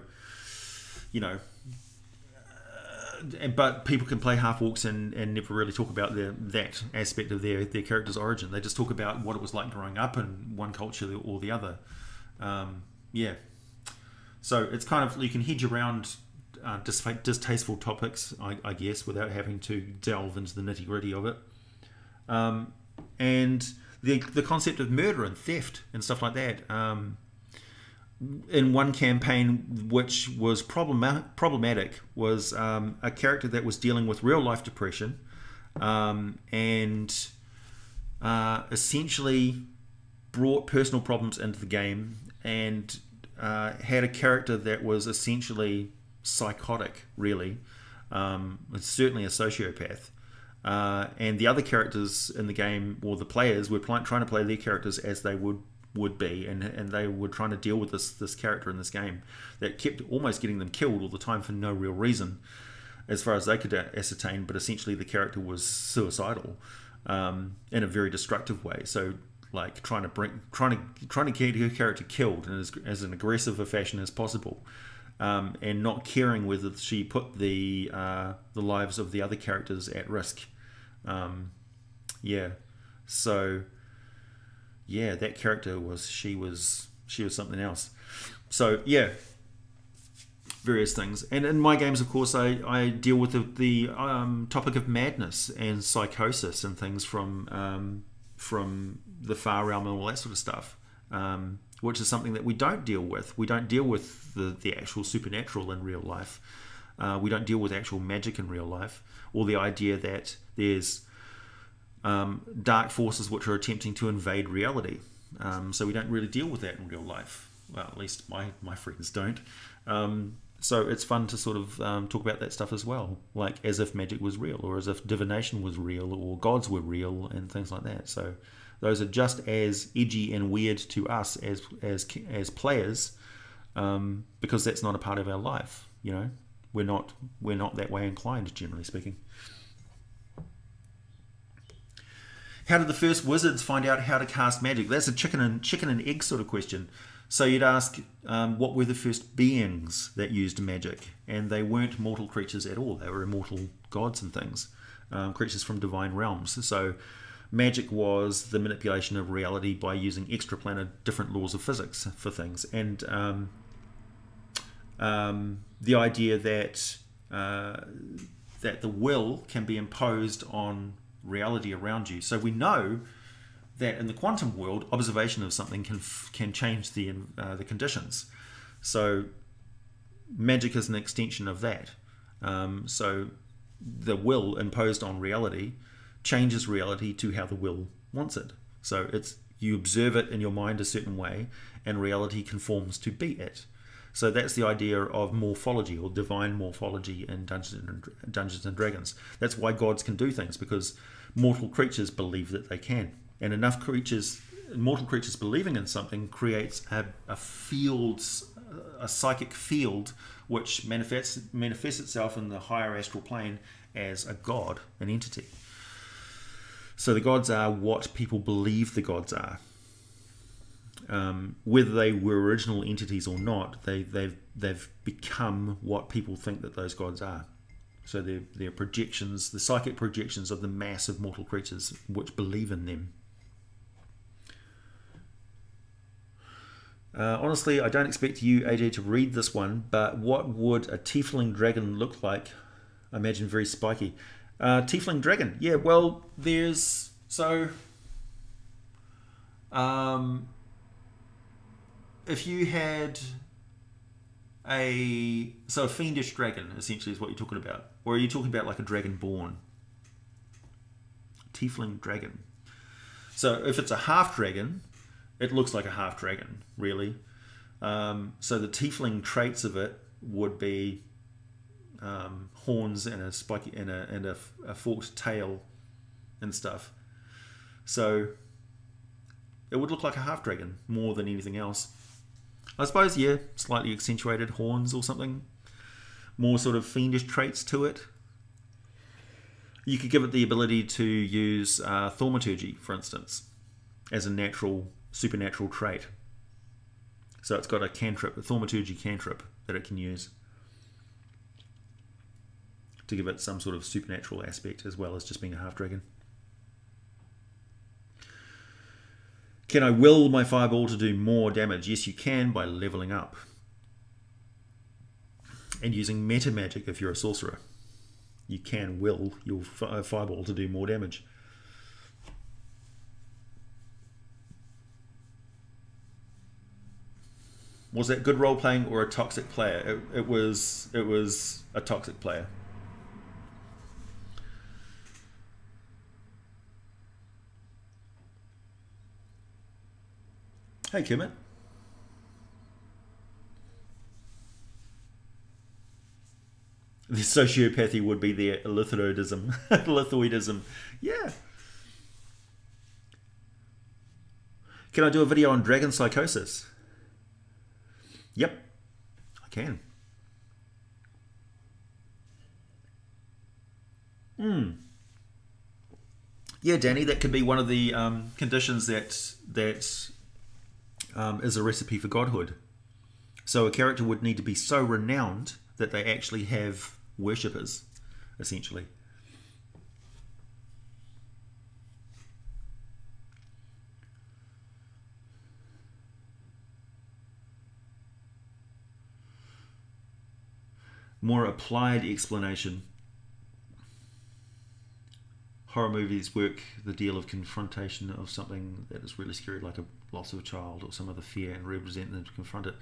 you know, but people can play half orcs and never really talk about that aspect of their character's origin. They just talk about what it was like growing up in one culture or the other. Yeah. So it's kind of, you can hedge around distasteful topics, I guess, without having to delve into the nitty-gritty of it. And the concept of murder and theft and stuff like that. In one campaign, which was problematic, was a character that was dealing with real life depression, and essentially brought personal problems into the game, and had a character that was essentially psychotic, really. It's certainly a sociopath. And the other characters in the game, or the players, were trying to play their characters as they would be, and they were trying to deal with this character in this game that kept almost getting them killed all the time for no real reason, as far as they could ascertain. But essentially, the character was suicidal in a very destructive way. So, like trying to get her character killed in as an aggressive a fashion as possible. And not caring whether she put the lives of the other characters at risk. Yeah, so yeah, that character she was something else. So yeah, various things. And in my games, of course, I deal with the topic of madness and psychosis and things from the far realm and all that sort of stuff. Which is something that we don't deal with. We don't deal with the actual supernatural in real life. We don't deal with actual magic in real life, or the idea that there's dark forces which are attempting to invade reality. So we don't really deal with that in real life. Well, at least my friends don't. So it's fun to sort of talk about that stuff as well, like as if magic was real, or as if divination was real, or gods were real, and things like that. So those are just as edgy and weird to us as players, because that's not a part of our life. You know, we're not that way inclined, generally speaking. How did the first wizards find out how to cast magic? That's a chicken and egg sort of question. So you'd ask, what were the first beings that used magic? And they weren't mortal creatures at all. They were immortal gods and things, creatures from divine realms. So magic was the manipulation of reality by using extraplanar different laws of physics for things. And the idea that the will can be imposed on reality around you. So we know that in the quantum world, observation of something can change the conditions. So magic is an extension of that. So the will imposed on reality changes reality to how the will wants it. So you observe it in your mind a certain way, and reality conforms to be it. So that's the idea of morphology, or divine morphology in Dungeons and Dragons. That's why gods can do things, because mortal creatures believe that they can. And enough mortal creatures believing in something creates a psychic field, which manifests itself in the higher astral plane as a god, an entity. So the gods are what people believe the gods are. Whether they were original entities or not, they've become what people think that those gods are. So they're projections, the psychic projections of the mass of mortal creatures which believe in them. Honestly, I don't expect you, AJ, to read this one, but what would a Tiefling dragon look like? I imagine very spiky. Tiefling dragon, yeah, well, there's... So... if you had a fiendish dragon, essentially, is what you're talking about. Or are you talking about like a dragonborn? Tiefling dragon. So if it's a half dragon, it looks like a half dragon, really. So the tiefling traits of it would be horns and a spiky and a forked tail and stuff. So it would look like a half dragon more than anything else. I suppose, yeah, slightly accentuated horns or something. More sort of fiendish traits to it. You could give it the ability to use thaumaturgy, for instance, as a supernatural trait. So it's got a cantrip, a thaumaturgy cantrip that it can use to give it some sort of supernatural aspect as well as just being a half dragon. Can I will my fireball to do more damage? Yes, you can, by leveling up. And using meta magic if you're a sorcerer. You can will your fireball to do more damage. Was that good role playing or a toxic player? It was a toxic player. Hey, Kermit. The sociopathy would be their lithoidism. Lithoidism. Yeah. Can I do a video on dragon psychosis? Yep, I can. Yeah, Danny, that could be one of the conditions that is a recipe for godhood. So a character would need to be so renowned that they actually have worshippers, essentially. More applied explanation. Horror movies work the deal of confrontation of something that is really scary, like a loss of a child or some other fear, and represent them to confront it.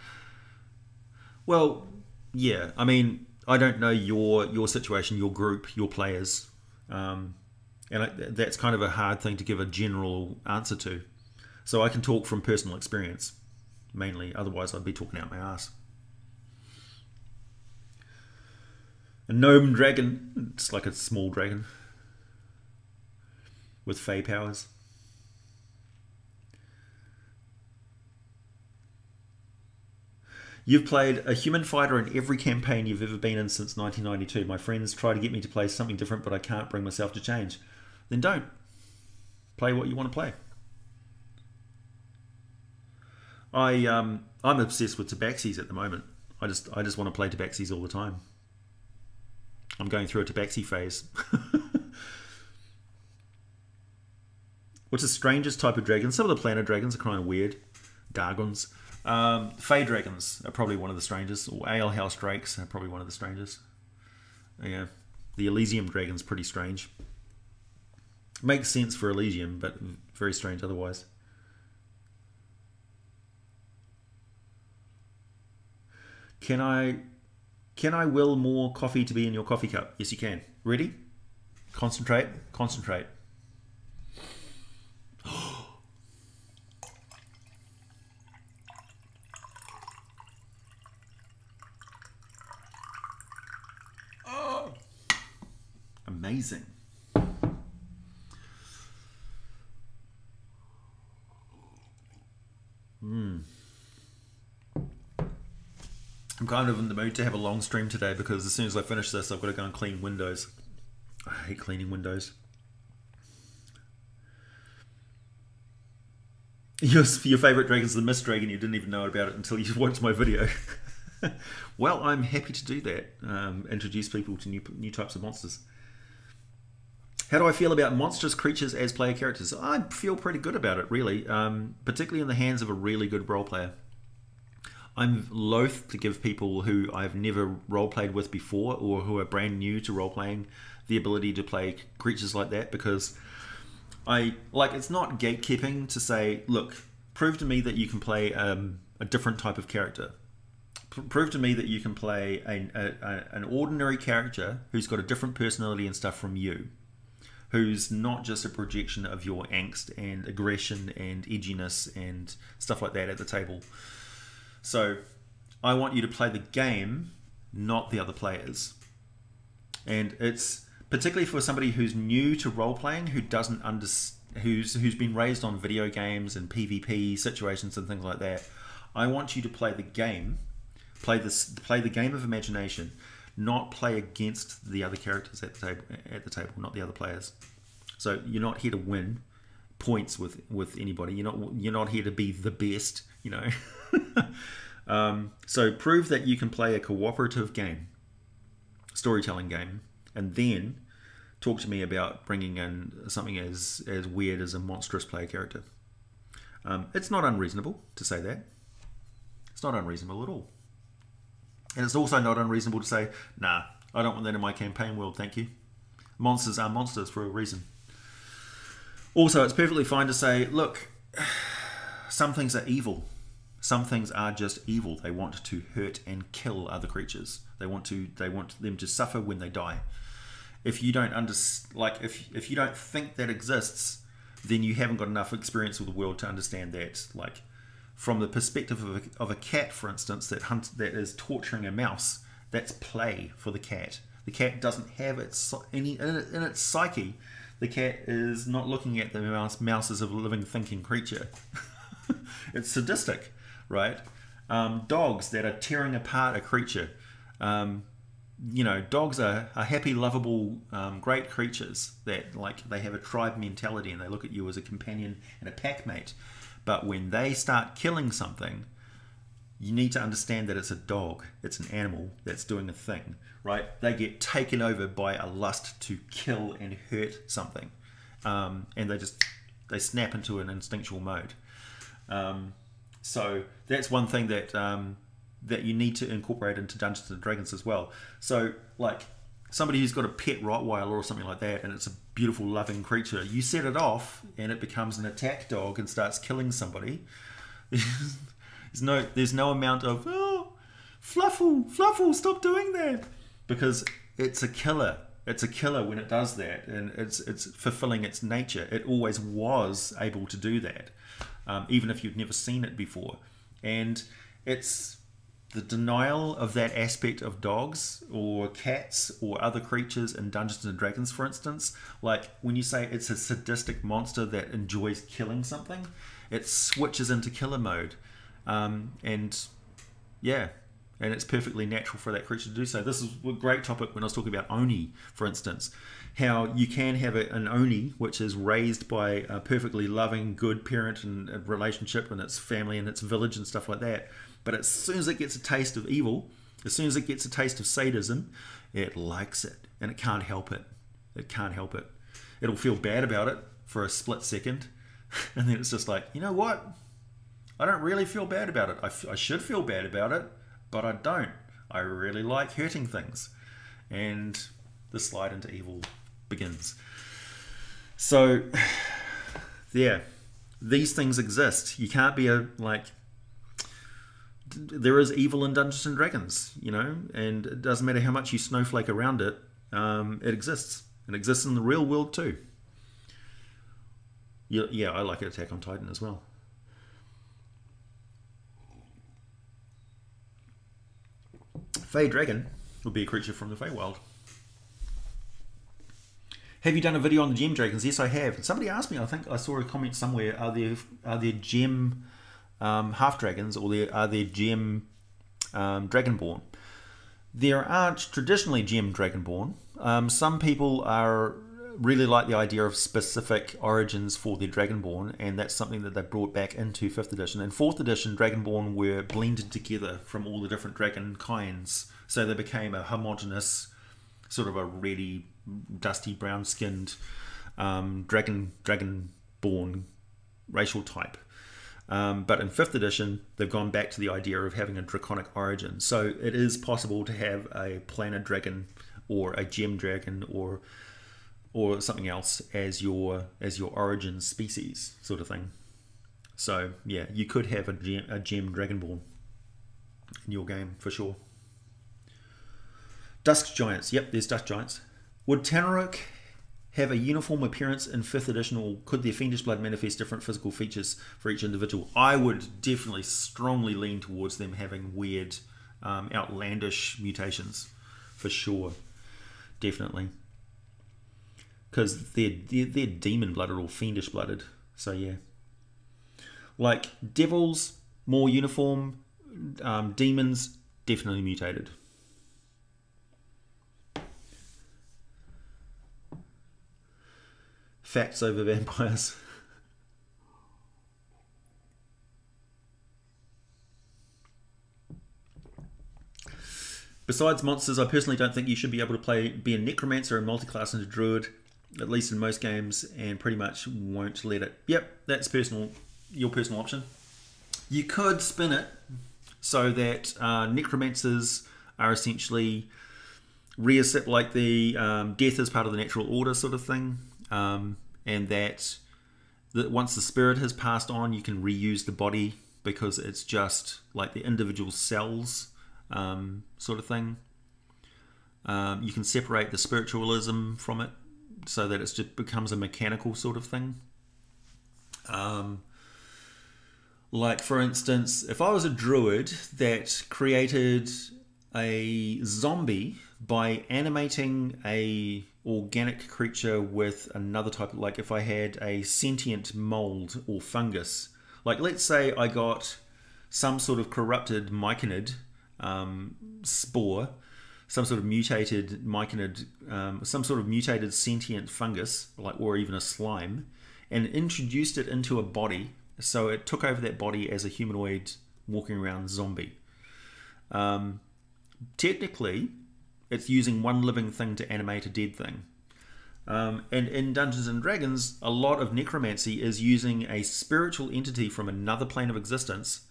Well, yeah, I mean, I don't know your situation, your group, your players, and that's kind of a hard thing to give a general answer to. So I can talk from personal experience, mainly. Otherwise, I'd be talking out my ass. A gnome dragon, it's like a small dragon with fey powers. You've played a human fighter in every campaign you've ever been in since 1992. My friends try to get me to play something different, but I can't bring myself to change. Then don't. Play what you want to play. I'm obsessed with tabaxis at the moment. I just want to play tabaxis all the time. I'm going through a tabaxi phase. What's the strangest type of dragon? Some of the planet dragons are kind of weird. Dargons. Fey dragons are probably one of the strangest. Or alehouse drakes are probably one of the strangest. Yeah. The Elysium dragon's pretty strange. Makes sense for Elysium, but very strange otherwise. Can I will more coffee to be in your coffee cup? Yes, you can. Ready? Concentrate. Concentrate. Oh, amazing. I'm kind of in the mood to have a long stream today because as soon as I finish this, I've got to go and clean windows. I hate cleaning windows. Your favourite dragon's the Mist Dragon. You didn't even know about it until you watched my video. Well, I'm happy to do that. Introduce people to new types of monsters. How do I feel about monstrous creatures as player characters? I feel pretty good about it, really. Particularly in the hands of a really good role player. I'm loath to give people who I've never role-played with before or who are brand new to role-playing the ability to play creatures like that because it's not gatekeeping to say, look, prove to me that you can play a different type of character. Prove to me that you can play an ordinary character who's got a different personality and stuff from you, who's not just a projection of your angst and aggression and edginess and stuff like that at the table. So I want you to play the game, not the other players. And it's particularly for somebody who's new to role-playing, who doesn't who's been raised on video games and PvP situations and things like that. I want you to play the game, play the game of imagination, not play against the other characters at the table, not the other players. So you're not here to win points with anybody. You're not here to be the best, you know. So prove that you can play a cooperative game, storytelling game, and then talk to me about bringing in something as weird as a monstrous player character. It's not unreasonable to say that. It's not unreasonable at all. And it's also not unreasonable to say, nah, I don't want that in my campaign world, thank you. Monsters are monsters for a reason. Also, it's perfectly fine to say, look, some things are evil. Some things are just evil. They want to hurt and kill other creatures. They want them to suffer when they die. If you don't if you don't think that exists, then you haven't got enough experience with the world to understand that. Like from the perspective of a cat, for instance, that is torturing a mouse, that's play for the cat. The cat doesn't have in its psyche. The cat is not looking at the mouse as a living, thinking creature. It's sadistic, right? Dogs that are tearing apart a creature. You know, dogs are happy, lovable, great creatures that they have a tribe mentality and they look at you as a companion and a pack mate. But when they start killing something, you need to understand that it's a dog. It's an animal that's doing a thing, right? They get taken over by a lust to kill and hurt something, and they snap into an instinctual mode. So that's one thing that that you need to incorporate into Dungeons and Dragons as well. So like somebody who's got a pet Rottweiler or something like that, and it's a beautiful, loving creature, you set it off and it becomes an attack dog and starts killing somebody. There's no amount of, oh, Fluffle, stop doing that, because it's a killer. It's a killer when it does that, and it's fulfilling its nature. It always was able to do that, even if you'd never seen it before. And it's the denial of that aspect of dogs or cats or other creatures in Dungeons and Dragons, for instance. Like when you say it's a sadistic monster that enjoys killing something, it switches into killer mode. And yeah, and it's perfectly natural for that creature to do so. This is a great topic when I was talking about Oni, for instance. How you can have an Oni which is raised by a perfectly loving, good parent and a relationship and its family and its village and stuff like that. But as soon as it gets a taste of evil, as soon as it gets a taste of sadism, it likes it and it can't help it. It can't help it. It'll feel bad about it for a split second, and then it's just like, you know what? I don't really feel bad about it. I should feel bad about it, but I don't. I really like hurting things. And the slide into evil begins. So, yeah, these things exist. You can't be there is evil in Dungeons and Dragons, you know, and it doesn't matter how much you snowflake around it, it exists. It exists in the real world too. Yeah, I like Attack on Titan as well. Fey Dragon would be a creature from the Feywild. Have you done a video on the gem dragons? Yes, I have. And somebody asked me, I think I saw a comment somewhere, are there gem half dragons, or are there gem dragonborn? There aren't traditionally gem dragonborn. Some people really like the idea of specific origins for their dragonborn, and that's something that they brought back into 5th edition. In 4th edition, dragonborn were blended together from all the different dragon kinds, so they became a homogeneous, sort of a reddy, dusty, brown-skinned dragonborn racial type. But in 5th edition, they've gone back to the idea of having a draconic origin. So it is possible to have a planar dragon or a gem dragon or something else as your origin species, sort of thing. So yeah, you could have a gem dragonborn in your game for sure. Dusk Giants. Yep, there's Dusk Giants. Would Tanarok have a uniform appearance in 5th edition, or could their fiendish blood manifest different physical features for each individual? I would definitely strongly lean towards them having weird, outlandish mutations, for sure. Definitely. Because they're demon blooded or fiendish blooded. So yeah. Like devils, more uniform. Demons, definitely mutated. Facts over vampires. Besides monsters, I personally don't think you should be able to be a necromancer and multi-class into druid, at least in most games, and pretty much won't let it. Yep, that's your personal option. You could spin it so that necromancers are essentially reset, like the death is part of the natural order sort of thing. And that once the spirit has passed on, you can reuse the body because it's just like the individual cells, sort of thing. You can separate the spiritualism from it so that it just becomes a mechanical sort of thing. Like for instance, if I was a druid that created a zombie by animating a organic creature with another type of, like if I had a sentient mold or fungus, like let's say I got some sort of corrupted myconid spore, some sort of mutated myconid, some sort of mutated sentient fungus, like, or even a slime, and introduced it into a body, so it took over that body as a humanoid walking around zombie. Technically, it's using one living thing to animate a dead thing. And in Dungeons and Dragons, a lot of necromancy is using a spiritual entity from another plane of existence,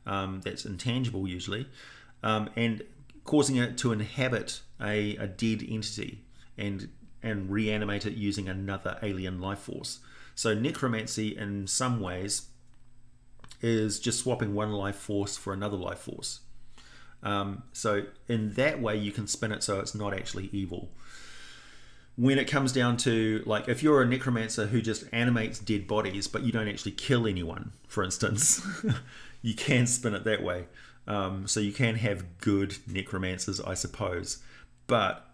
that's intangible usually, and causing it to inhabit a dead entity and reanimate it using another alien life force. So necromancy in some ways is just swapping one life force for another life force. So in that way you can spin it so it's not actually evil. When it comes down to, like, if you're a necromancer who just animates dead bodies but you don't actually kill anyone, for instance, you can spin it that way. So you can have good necromancers, I suppose, but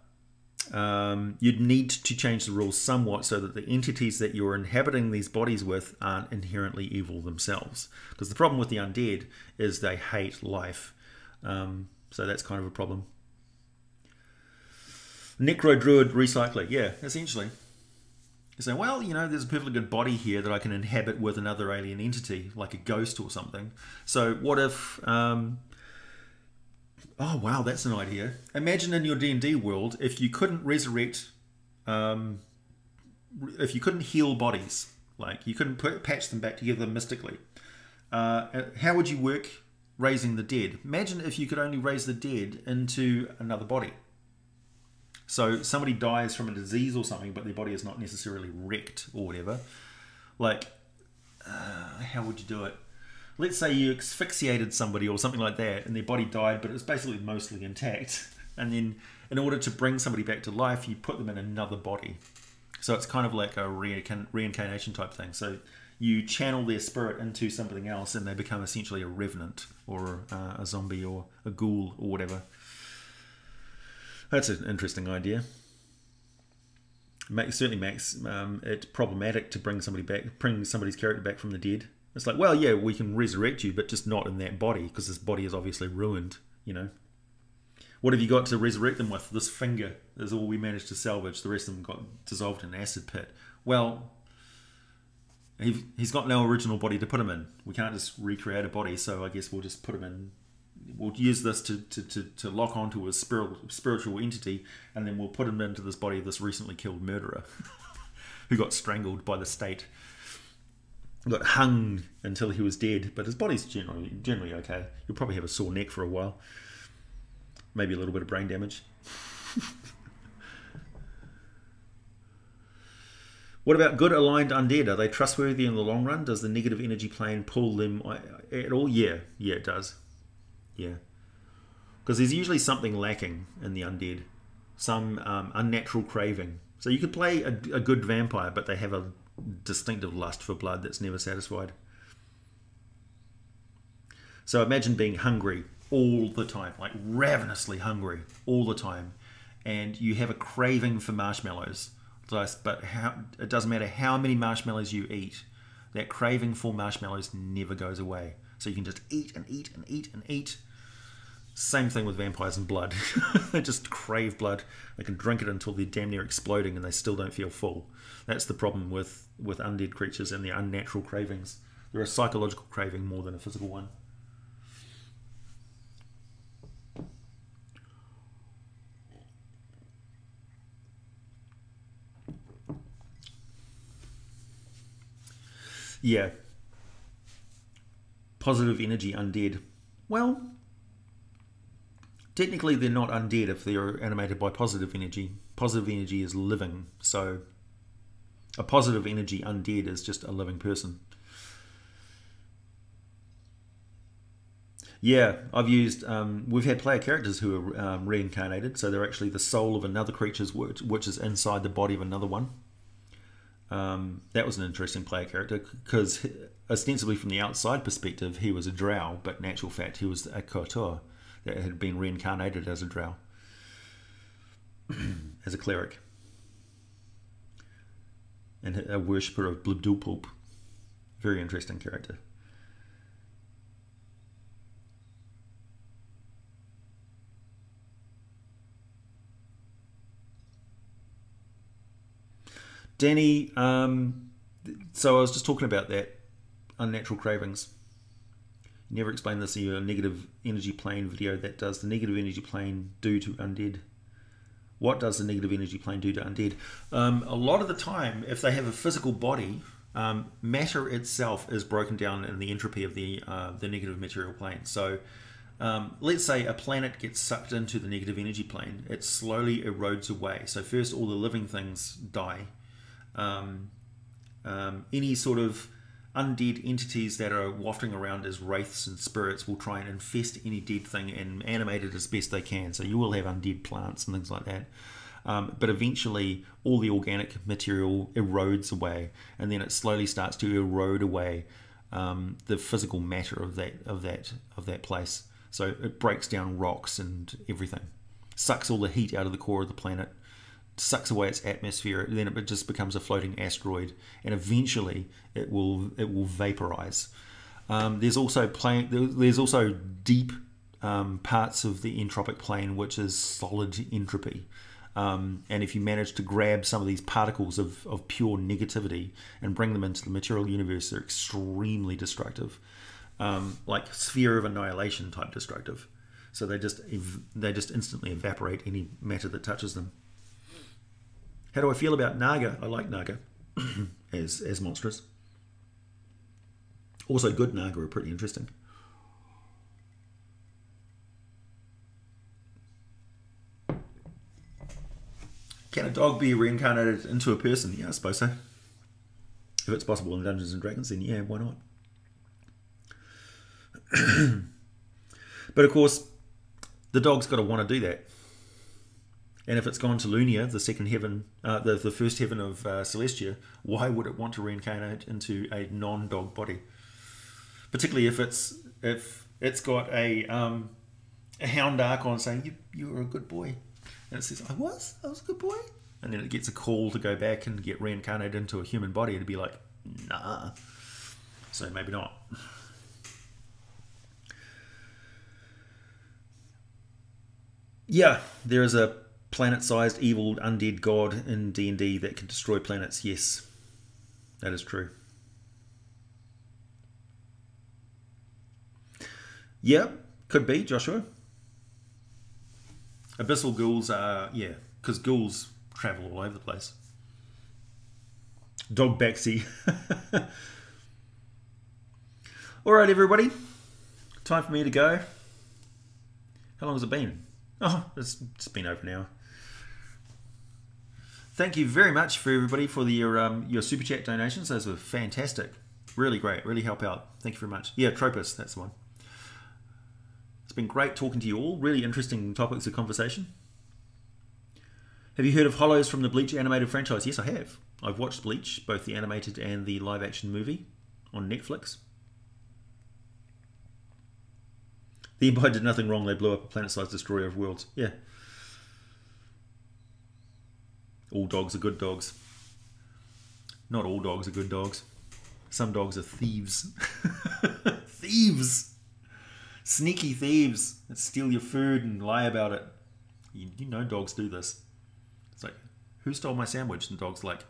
you'd need to change the rules somewhat so that the entities that you're inhabiting these bodies with aren't inherently evil themselves. Because the problem with the undead is they hate life. So that's kind of a problem. Necro Druid Recycler, yeah, essentially. You say, well, you know, there's a perfectly good body here that I can inhabit with another alien entity, like a ghost or something. So what if... oh, wow, that's an idea. Imagine in your D&D world, if you couldn't resurrect... if you couldn't heal bodies, like you couldn't patch them back together mystically, how would you work raising the dead? Imagine if you could only raise the dead into another body. So somebody dies from a disease or something, but their body is not necessarily wrecked or whatever. Like, how would you do it? Let's say you asphyxiated somebody or something like that, and their body died, but it was basically mostly intact. And then, in order to bring somebody back to life, you put them in another body. So it's kind of like a reincarnation type thing. So you channel their spirit into something else, and they become essentially a revenant or a zombie or a ghoul or whatever. That's an interesting idea. Certainly makes it problematic to bring somebody's character back from the dead. It's like, well, yeah, we can resurrect you, but just not in that body, because this body is obviously ruined, you know. What have you got to resurrect them with? This finger is all we managed to salvage. The rest of them got dissolved in an acid pit. Well, he's got no original body to put him in. We can't just recreate a body, so I guess we'll just put him in. We'll use this to lock onto a spiritual entity, and then we'll put him into this body of this recently killed murderer who got strangled by the state. Got hung until he was dead, but his body's generally okay. He'll probably have a sore neck for a while. Maybe a little bit of brain damage. What about good aligned undead? Are they trustworthy in the long run? Does the negative energy plane pull them at all? Yeah, it does. Yeah. Because there's usually something lacking in the undead. Some unnatural craving. So you could play a good vampire, but they have a distinctive lust for blood that's never satisfied. So imagine being hungry all the time, like ravenously hungry all the time, and you have a craving for marshmallows. But it doesn't matter how many marshmallows you eat, that craving for marshmallows never goes away. So you can just eat and eat and eat and eat. Same thing with vampires and blood. They just crave blood. They can drink it until they're damn near exploding and they still don't feel full. That's the problem with undead creatures and their unnatural cravings. They're a psychological craving more than a physical one. Yeah. Positive energy undead. Well, technically they're not undead if they're animated by positive energy. Positive energy is living, so a positive energy undead is just a living person. Yeah, I've used, we've had player characters who are reincarnated, so they're actually the soul of another creature which is inside the body of another one. That was an interesting player character because ostensibly from the outside perspective he was a drow, but in actual fact he was a kotor that had been reincarnated as a drow, as a cleric, and a worshipper of Blibdoolpoop. Very interesting character. Danny, so I was just talking about that, unnatural cravings. You never explained this in your negative energy plane video. That does the negative energy plane do to undead? What does the negative energy plane do to undead? A lot of the time, if they have a physical body, matter itself is broken down in the entropy of the negative material plane. So let's say a planet gets sucked into the negative energy plane. It slowly erodes away. So first all the living things die. Any sort of undead entities that are wafting around as wraiths and spirits will try and infest any dead thing and animate it as best they can. So you will have undead plants and things like that. But eventually all the organic material erodes away, and then it slowly starts to erode away the physical matter of that place. So it breaks down rocks and everything, sucks all the heat out of the core of the planet, sucks away its atmosphere, then it just becomes a floating asteroid, and eventually it will vaporize. There's also deep parts of the entropic plane which is solid entropy, and if you manage to grab some of these particles of pure negativity and bring them into the material universe, they're extremely destructive, like sphere of annihilation type destructive. So they just instantly evaporate any matter that touches them. How do I feel about Naga? I like Naga as monstrous. Also, good Naga are pretty interesting. Can a dog be reincarnated into a person? Yeah, I suppose so. If it's possible in Dungeons and Dragons, then yeah, why not? But of course, the dog's got to want to do that. And if it's gone to Lunia, the second heaven, the first heaven of Celestia, why would it want to reincarnate into a non-dog body? Particularly if it's got a hound archon saying you were a good boy, and it says I was a good boy, and then it gets a call to go back and get reincarnated into a human body. It'd be like, nah. So maybe not. Yeah, there is a planet-sized evil undead god in D&D that can destroy planets. Yes, that is true. Yeah, could be, Joshua. Abyssal ghouls are, yeah, because ghouls travel all over the place. Dog Baxi. Alright, everybody. Time for me to go. How long has it been? Oh, it's been over an hour. Thank you very much for everybody for your super chat donations. Those were fantastic. Really great. Really help out. Thank you very much. Yeah, Tropus, that's the one. It's been great talking to you all. Really interesting topics of conversation. Have you heard of Hollows from the Bleach animated franchise? Yes, I have. I've watched Bleach, both the animated and the live-action movie on Netflix. The Empire did nothing wrong. They blew up a planet-sized destroyer of worlds. Yeah. All dogs are good dogs. Not all dogs are good dogs. Some dogs are thieves. Thieves! Sneaky thieves that steal your food and lie about it. You know dogs do this. It's like, who stole my sandwich? And the dog's like,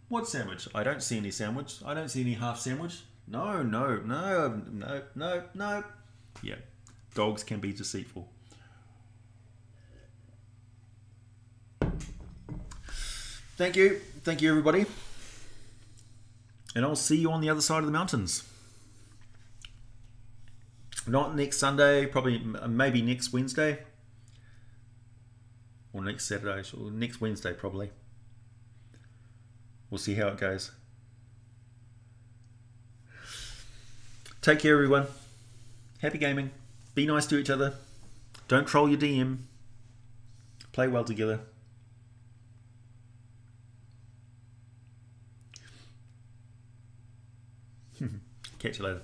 what sandwich? I don't see any sandwich. I don't see any half sandwich. No. Yeah, dogs can be deceitful. Thank you everybody. And I'll see you on the other side of the mountains. Not next Sunday, probably maybe next Wednesday. Or next Saturday, or next Wednesday probably. We'll see how it goes. Take care everyone. Happy gaming. Be nice to each other. Don't troll your DM. Play well together. Catch you later.